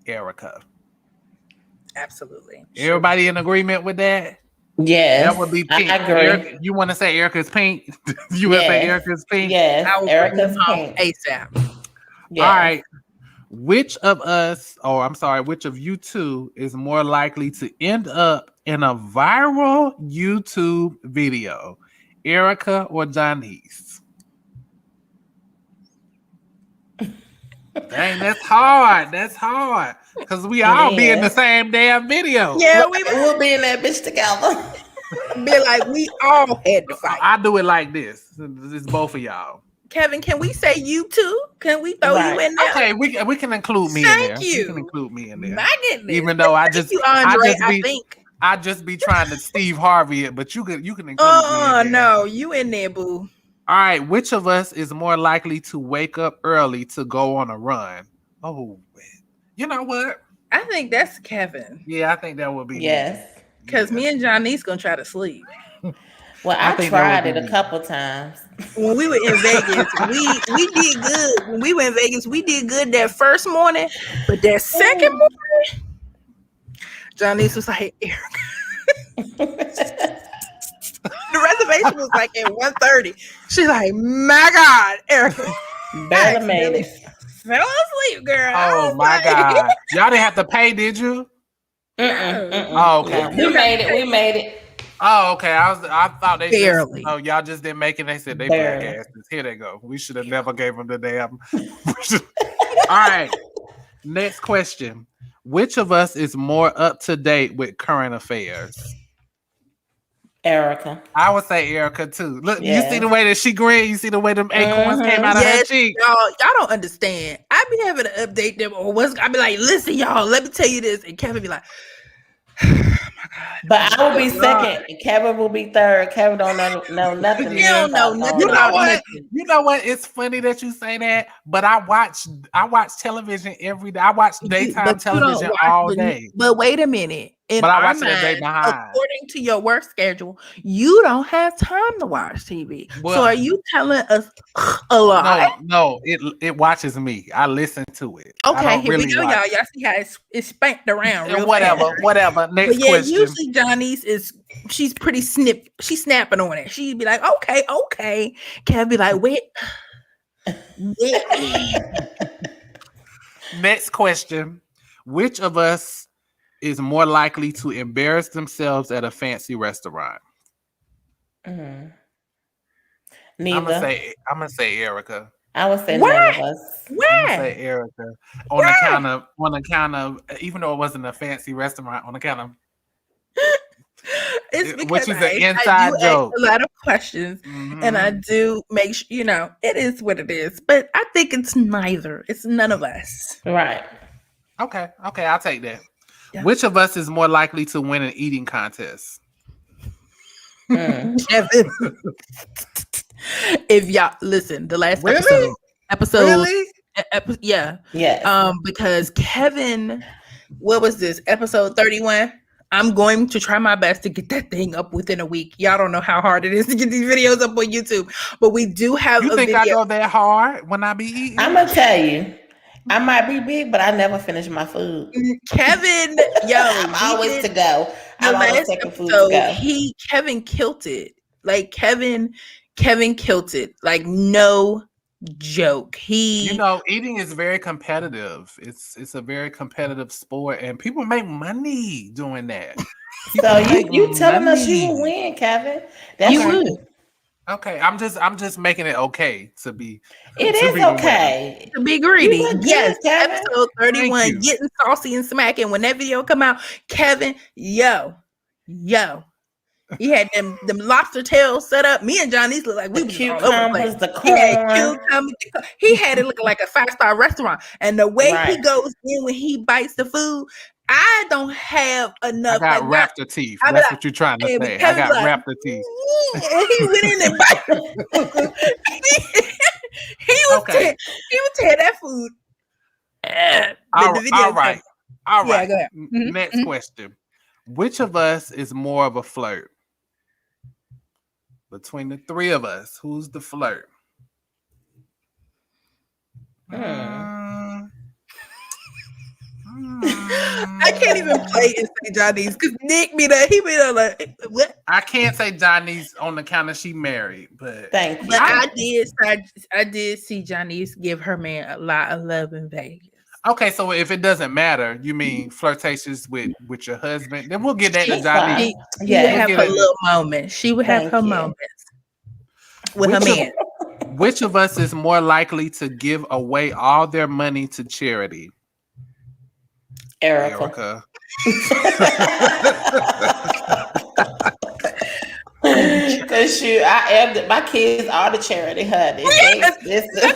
Erica. Absolutely. Everybody in agreement with that? Yes. That would be pink. I agree. Erica, you want to say Erica's pink? You want to say Erica's pink? Yes. Erica's pink. ASAP. Yes. All right. Which of you two is more likely to end up in a viral YouTube video? Erica or Janice? Dang, that's hard. That's hard. Because we all be in the same damn video. Yeah, we'll be in that bitch together. Be like, we all had to fight. I do it like this. It's both of y'all. Kevin, can we say you too? Can we throw you in there? Okay, we can include me in there. Thank you. We can include me in there. My goodness. Even though I just think. I just be trying to Steve Harvey it, but you can include me in there. No, you in there, boo. All right, which of us is more likely to wake up early to go on a run? Oh, you know what? I think that's Kevin. Yeah, I think that would be yes. Because me and Janice gonna try to sleep. Well, I tried it a couple times. When we were in Vegas, we did good. When we were in Vegas, we did good that first morning, but that second morning, Janice was like, Erica. The rest conversation was like at 1:30. She's like, my God, Erica. Barely made it. Fell asleep, girl. Oh my God. Y'all didn't have to pay, did you? Oh, okay. No, we made it. We made it. Oh, okay. I thought they Barely. just, y'all just didn't make it. They said they black asses. Here they go. We should have never gave them the damn. All right. Next question. Which of us is more up to date with current affairs? Erica. I would say Erica too. Look, you see the way that she grinned. You see the way them acorns came out of her cheek. Y'all don't understand. I be having to update them or I be like, listen, y'all, let me tell you this, and Kevin be like, oh my God. But I will be second, and Kevin will be third. Kevin don't know nothing. He don't know nothing. You know what? You know what? It's funny that you say that, but I watch television every day. I watch daytime television all day. But wait a minute. But I watch it a day behind. According to your work schedule, you don't have time to watch TV. Well, so are you telling us a lie? No, it watches me. I listen to it. Okay, here we go, y'all. Y'all see how it's spanked around. Whatever. Next question. Usually Johnny's she's pretty she's snapping on it. She'd be like, okay. Can be like, wait. Next question. Which of us is more likely to embarrass themselves at a fancy restaurant? Neither. I'm gonna say Erica. I would say none of us. I'm gonna say Erica on account of even though it wasn't a fancy restaurant, on account of it's because which is an inside joke. A lot of questions, and I do make sure it is what it is. But I think it's neither. It's none of us. Right. Okay, I'll take that. Yeah. Which of us is more likely to win an eating contest? Kevin. If y'all listen, the last episode, really? Yeah. Because Kevin, what was this? Episode 31. I'm going to try my best to get that thing up within a week. Y'all don't know how hard it is to get these videos up on YouTube, but we do have. You think I go that hard when I be eating? I'm gonna tell you. I might be big, but I never finish my food. Kevin, I'm always to go. I'm always taking food to go. Kevin killed it. Like Kevin killed it. Like no joke. Eating is very competitive. It's a very competitive sport, and people make money doing that. So you telling us you will win, Kevin? You would. Okay, I'm just making it okay to be. It is okay to be greedy. Yes, episode 31, getting saucy and smacking. When that video come out, Kevin, yo, he had them lobster tails set up. Me and Johnny's look like we was all over the place. He had it looking like a 5-star restaurant, and the way he goes in when he bites the food. I don't have enough. I got raptor teeth. That's what you're trying to say. I got raptor teeth. And he went in and bite. He would tear that food. All right. Yeah, go ahead. Next question. Which of us is more of a flirt? Between the three of us, who's the flirt? I can't even play and say Johnny's because Nick be there. He be there like what? I can't say Johnny's on the count of she married, but thank you. But I did see Johnny's give her man a lot of love in Vegas. Okay, so if it doesn't matter, you mean flirtations with your husband? Then we'll get that to Johnny. She would have her little moments. She would have her moments with her man. Which of us is more likely to give away all their money to charity? Erica. Because my kids are the charity, honey. Let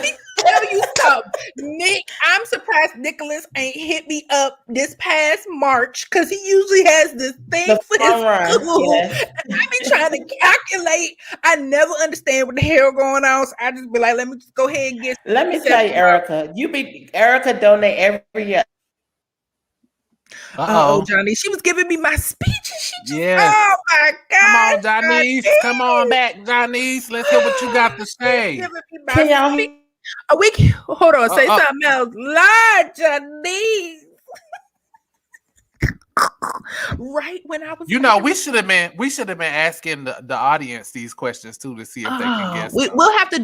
me tell you something, Nick. I'm surprised Nicholas ain't hit me up this past March because he usually has this thing for his school. Yes. I be trying to calculate. I never understand what the hell going on. So I just be like, let me just go ahead and get. Let me tell you, Erica. Erica donate every year. Oh, Johnny, she was giving me my speech. And she just, oh my God. Come on, Johnny's. Come on back, Johnny's. Let's hear what you got to say. Can y'all hear? Hold on, say something else. Lord, Johnny. right when I was, we should have been asking the audience these questions too to see if they can guess. We'll have to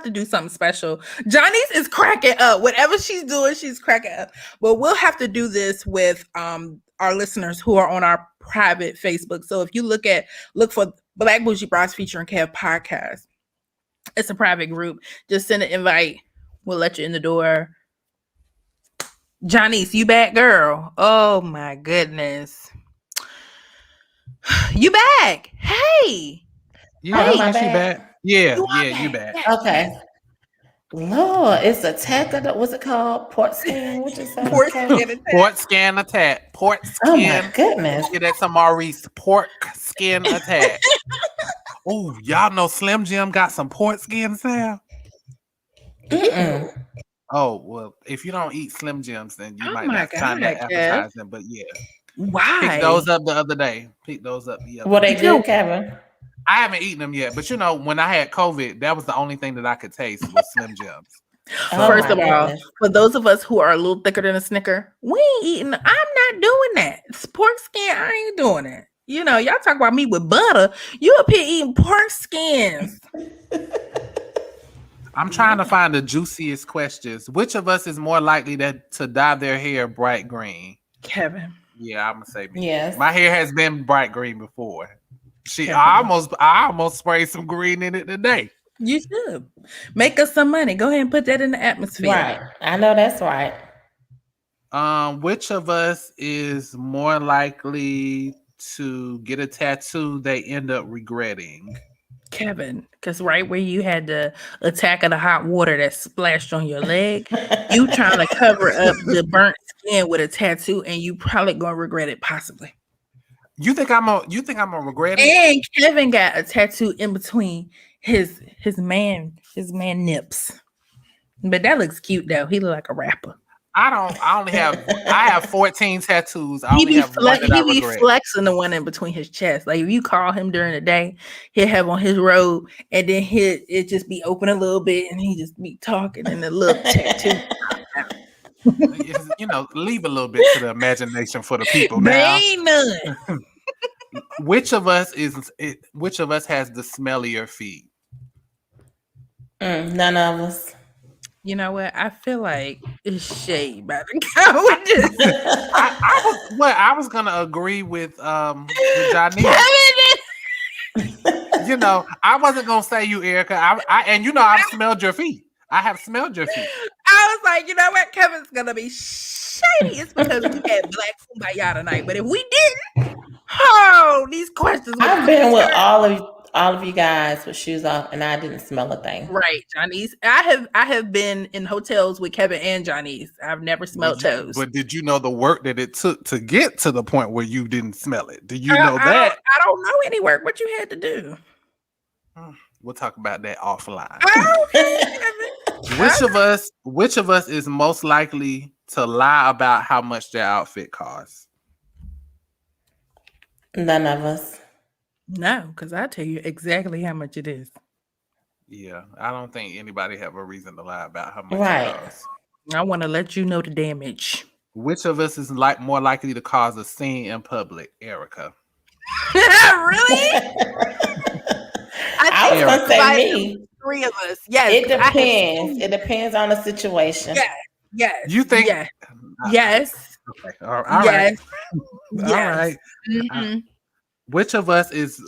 do something special. Johnny's is cracking up. Whatever she's doing, she's cracking up. But we'll have to do this with our listeners who are on our private Facebook. So if you look for Black Bougie Bras featuring Kev podcast, it's a private group. Just send an invite. We'll let you in the door. Johnny's, you back, girl? Oh my goodness. You back? Hey. Yeah, Hey, she back. Yeah, you back. Okay. Lord, it's attack of the, what's it called? Port scan? What you say? Port scan attack. Port scan attack. Port Oh scan. my goodness. Get that to Maurice. Pork skin attack. Oh, y'all know Slim Jim got some port skins now? Mm-mm. Oh, well, if you don't eat Slim Jims, then you might my not find that God, Kev. advertising. But yeah, Why? picked those up the other day. Were they good, Kevin? I haven't eaten them yet, but when I had COVID, that was the only thing that I could taste was Slim Jims. Oh, First my of all, goodness. for those of us who are a little thicker than a Snicker, we ain't eating. I'm not doing that. It's pork skin. I ain't doing it. Y'all talk about me with butter. You up here eating pork skins. I'm trying to find the juiciest questions. Which of us is more likely to dye their hair bright green? Kevin. Yeah, I'm gonna say me. Yes. My hair has been bright green before. I almost sprayed some green in it today. You should. Make us some money. Go ahead and put that in the atmosphere. Right. I know that's right. Which of us is more likely to get a tattoo they end up regretting? Kevin, because right where you had the attack of the hot water that splashed on your leg, you trying to cover up the burnt skin with a tattoo, and you probably gonna regret it, possibly. You think I'm gonna regret it? And Kevin got a tattoo in between his man nips, but that looks cute though. He look like a rapper. I have 14 tattoos. I only have one that I He be regret. flexing the one in between his chest. Like if you call him during the day, he'll have on his robe, and then it just be open a little bit, and he just be talking, and the little tattoo. Leave a little bit to the imagination for the people There now. ain't none. Which of us has the smellier feet? None of us. You know what? I feel like it's shade about to go with this. I was gonna agree with Johnny. I wasn't gonna say you, Erica. I've smelled your feet. I have smelled your feet. I was like, you know what? Kevin's gonna be shady. It's because we had Black Kumbaya tonight. But if we didn't, these questions. I've been with all of you guys with shoes off, and I didn't smell a thing. Right, Johnny's. I have been in hotels with Kevin and Johnny's. I've never smelled toes. But did you know the work that it took to get to the point where you didn't smell it? Do you know that? I don't know any work. What you had to do? We'll talk about that offline. Okay. Which of us is most likely to lie about how much their outfit costs? None of us. No, because I tell you exactly how much it is. Yeah, I don't think anybody have a reason to lie about how much Right. it costs. I want to let you know the damage. Which of us is more likely to cause a scene in public? Erica. Really? I was gonna say me. Three of us. Yes. It depends. It depends on the situation. Yes. You think? Yes. Yes. Okay. All right. Yes. All right. Mm-hmm. Which of us is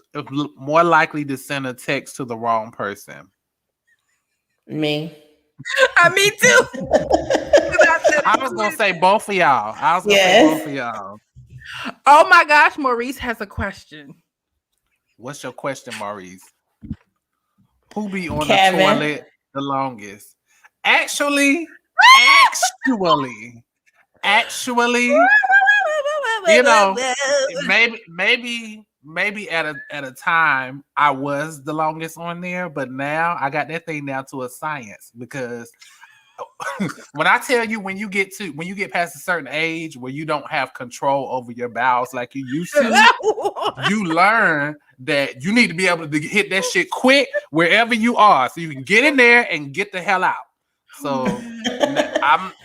more likely to send a text to the wrong person? Me. Me too. I was gonna say both of y'all. Oh my gosh, Maurice has a question. What's your question, Maurice? Who be on Kevin. the toilet the longest? Actually, maybe at a time I was the longest on there, but now I got that thing down to a science, because when I tell you, when you get past a certain age where you don't have control over your bowels like you used to, you learn that you need to be able to hit that shit quick wherever you are, so you can get in there and get the hell out. So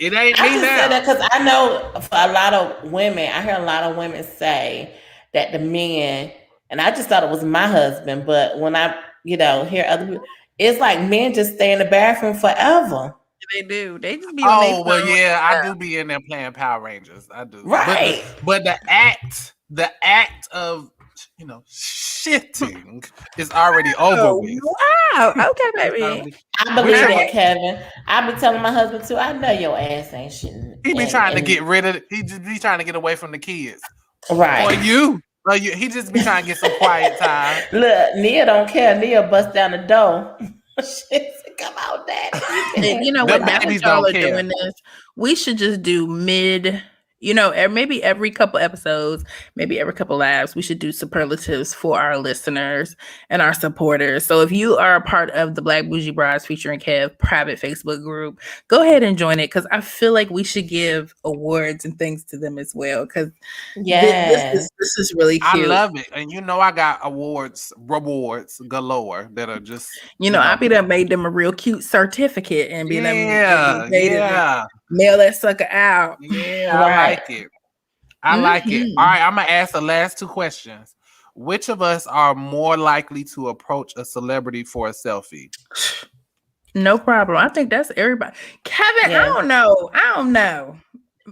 It ain't I me just now. said that because I know for a lot of women, I hear a lot of women say that the men, and I just thought it was my husband, but when I, hear other people, it's like men just stay in the bathroom forever. They do. They just be on their Oh well, phone. yeah, I do be in there playing Power Rangers. I do, Right. But the act of shitting is already over with. Wow. Okay, baby. I believe that, Kevin. I be telling my husband too. I know your ass ain't shitting. He be trying to get rid of. He just be trying to get away from the kids. Right. Or you. He just be trying to get some quiet time. Look, Nia don't care. Nia bust down the door. Shit, come out, Daddy. And you know what? Now that y'all are doing this, we should just do maybe every couple episodes, maybe every couple labs, we should do superlatives for our listeners and our supporters. So if you are a part of the Black Bougie Brides featuring Kev private Facebook group, go ahead and join it, because I feel like we should give awards and things to them as well. Because this is really cute. I love it, and I got rewards galore that are just I be done made them a real cute certificate and be yeah. Mail that sucker out. Yeah, right. I like it. All right, I'm gonna ask the last two questions. Which of us are more likely to approach a celebrity for a selfie? No problem. I think that's everybody. Kevin, I don't know.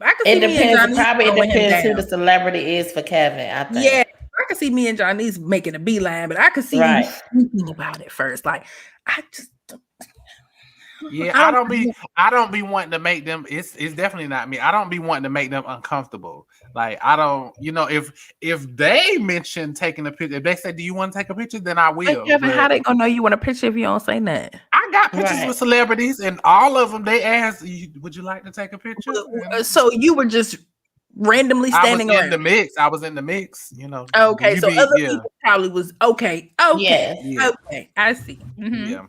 I can see it depends. It depends who the celebrity is for Kevin. I think. Yeah, I can see me and Johnny's making a beeline, but I can see you thinking about it first. Like, I just. Yeah, I don't be wanting to make them. It's definitely not me. I don't be wanting to make them uncomfortable. Like, I don't, if they mention taking a picture, if they say, "Do you want to take a picture?" Then I will. Hey, Kevin, how they gonna know you want a picture if you don't say nothing? I got pictures with celebrities, and all of them they asked, "Would you like to take a picture?" So you were just randomly standing around. In the mix. I was in the mix. Okay, so other people probably was okay. Okay, yeah. Okay, I see. Mm-hmm. Yeah.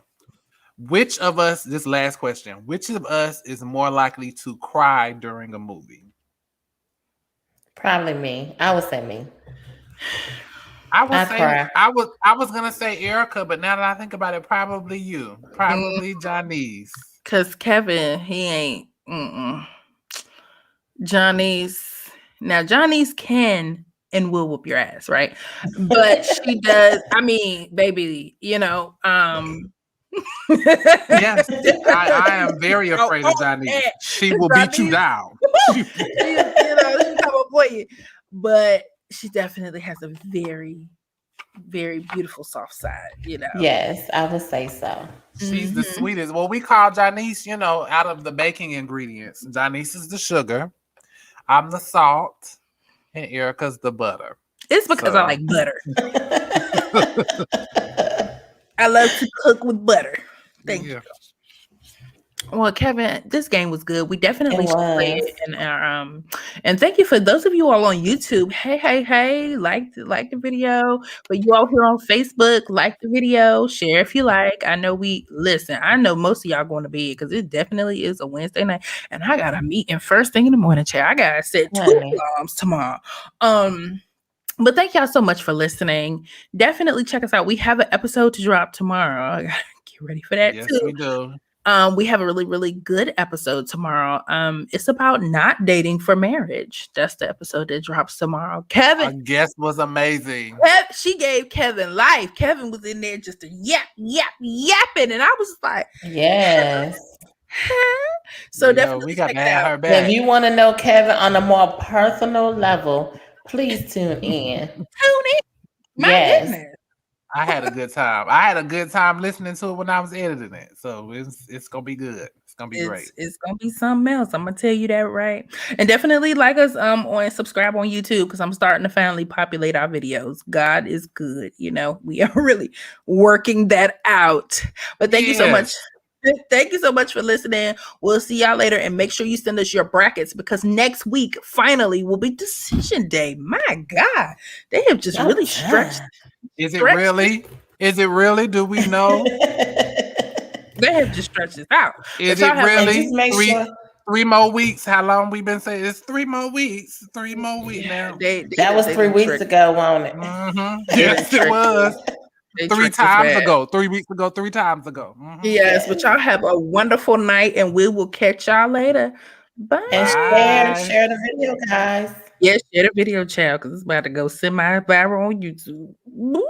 Which of us, this last question, which of us is more likely to cry during a movie? Probably me. I would say me. I was gonna say Erica, but now that I think about it, probably you. Probably Johnny's. Cause Kevin, he ain't Johnny's. Now Johnny's can and will whoop your ass, right? But she does, I mean, baby, Yes, I am very afraid of Johnny. She will beat you down. She come up for you. But she definitely has a very, very beautiful soft side, Yes, I would say so. She's the sweetest. Well, we call Janice, out of the baking ingredients. Janice is the sugar. I'm the salt, and Erica's the butter. It's because I like butter. I love to cook with butter. Thank you. Well, Kevin, this game was good. We definitely should play it in our and thank you for those of you all on YouTube. Hey, like the video. But you all here on Facebook, like the video, share if you like. I know I know most of y'all going to bed because it definitely is a Wednesday night, and I got a meeting first thing in the morning, child. I gotta set 2 alarms tomorrow. But thank y'all so much for listening. Definitely check us out. We have an episode to drop tomorrow. I gotta get ready for that too. Yes, we do. We have a really, really good episode tomorrow. It's about not dating for marriage. That's the episode that drops tomorrow. Kevin, our guest was amazing. She gave Kevin life. Kevin was in there just yapping, and I was like, yes. So definitely we got to have her back. If you want to know Kevin on a more personal level, please tune in. My goodness. I had a good time. I had a good time listening to it when I was editing it. So it's gonna be good. It's gonna be great. It's gonna be something else. I'm gonna tell you that, right? And definitely like us on subscribe on YouTube, because I'm starting to finally populate our videos. God is good. We are really working that out. But thank you so much. Thank you so much for listening. We'll see y'all later, and make sure you send us your brackets, because next week finally will be decision day. My God, they have just really stretched. Is it really? Is it really? Do we know? They have just stretched this out. Is it really? Three more weeks. How long we been saying? It's 3 more weeks. 3 more weeks now. That was 3 weeks ago, wasn't it? Yes, it was. They 3 tricked us times bad. ago, 3 weeks ago, 3 times ago. Yes, but y'all have a wonderful night, and we will catch y'all later. Bye. And share the video, guys. Yes, share the video, child, because it's about to go semi-viral on YouTube. Woo!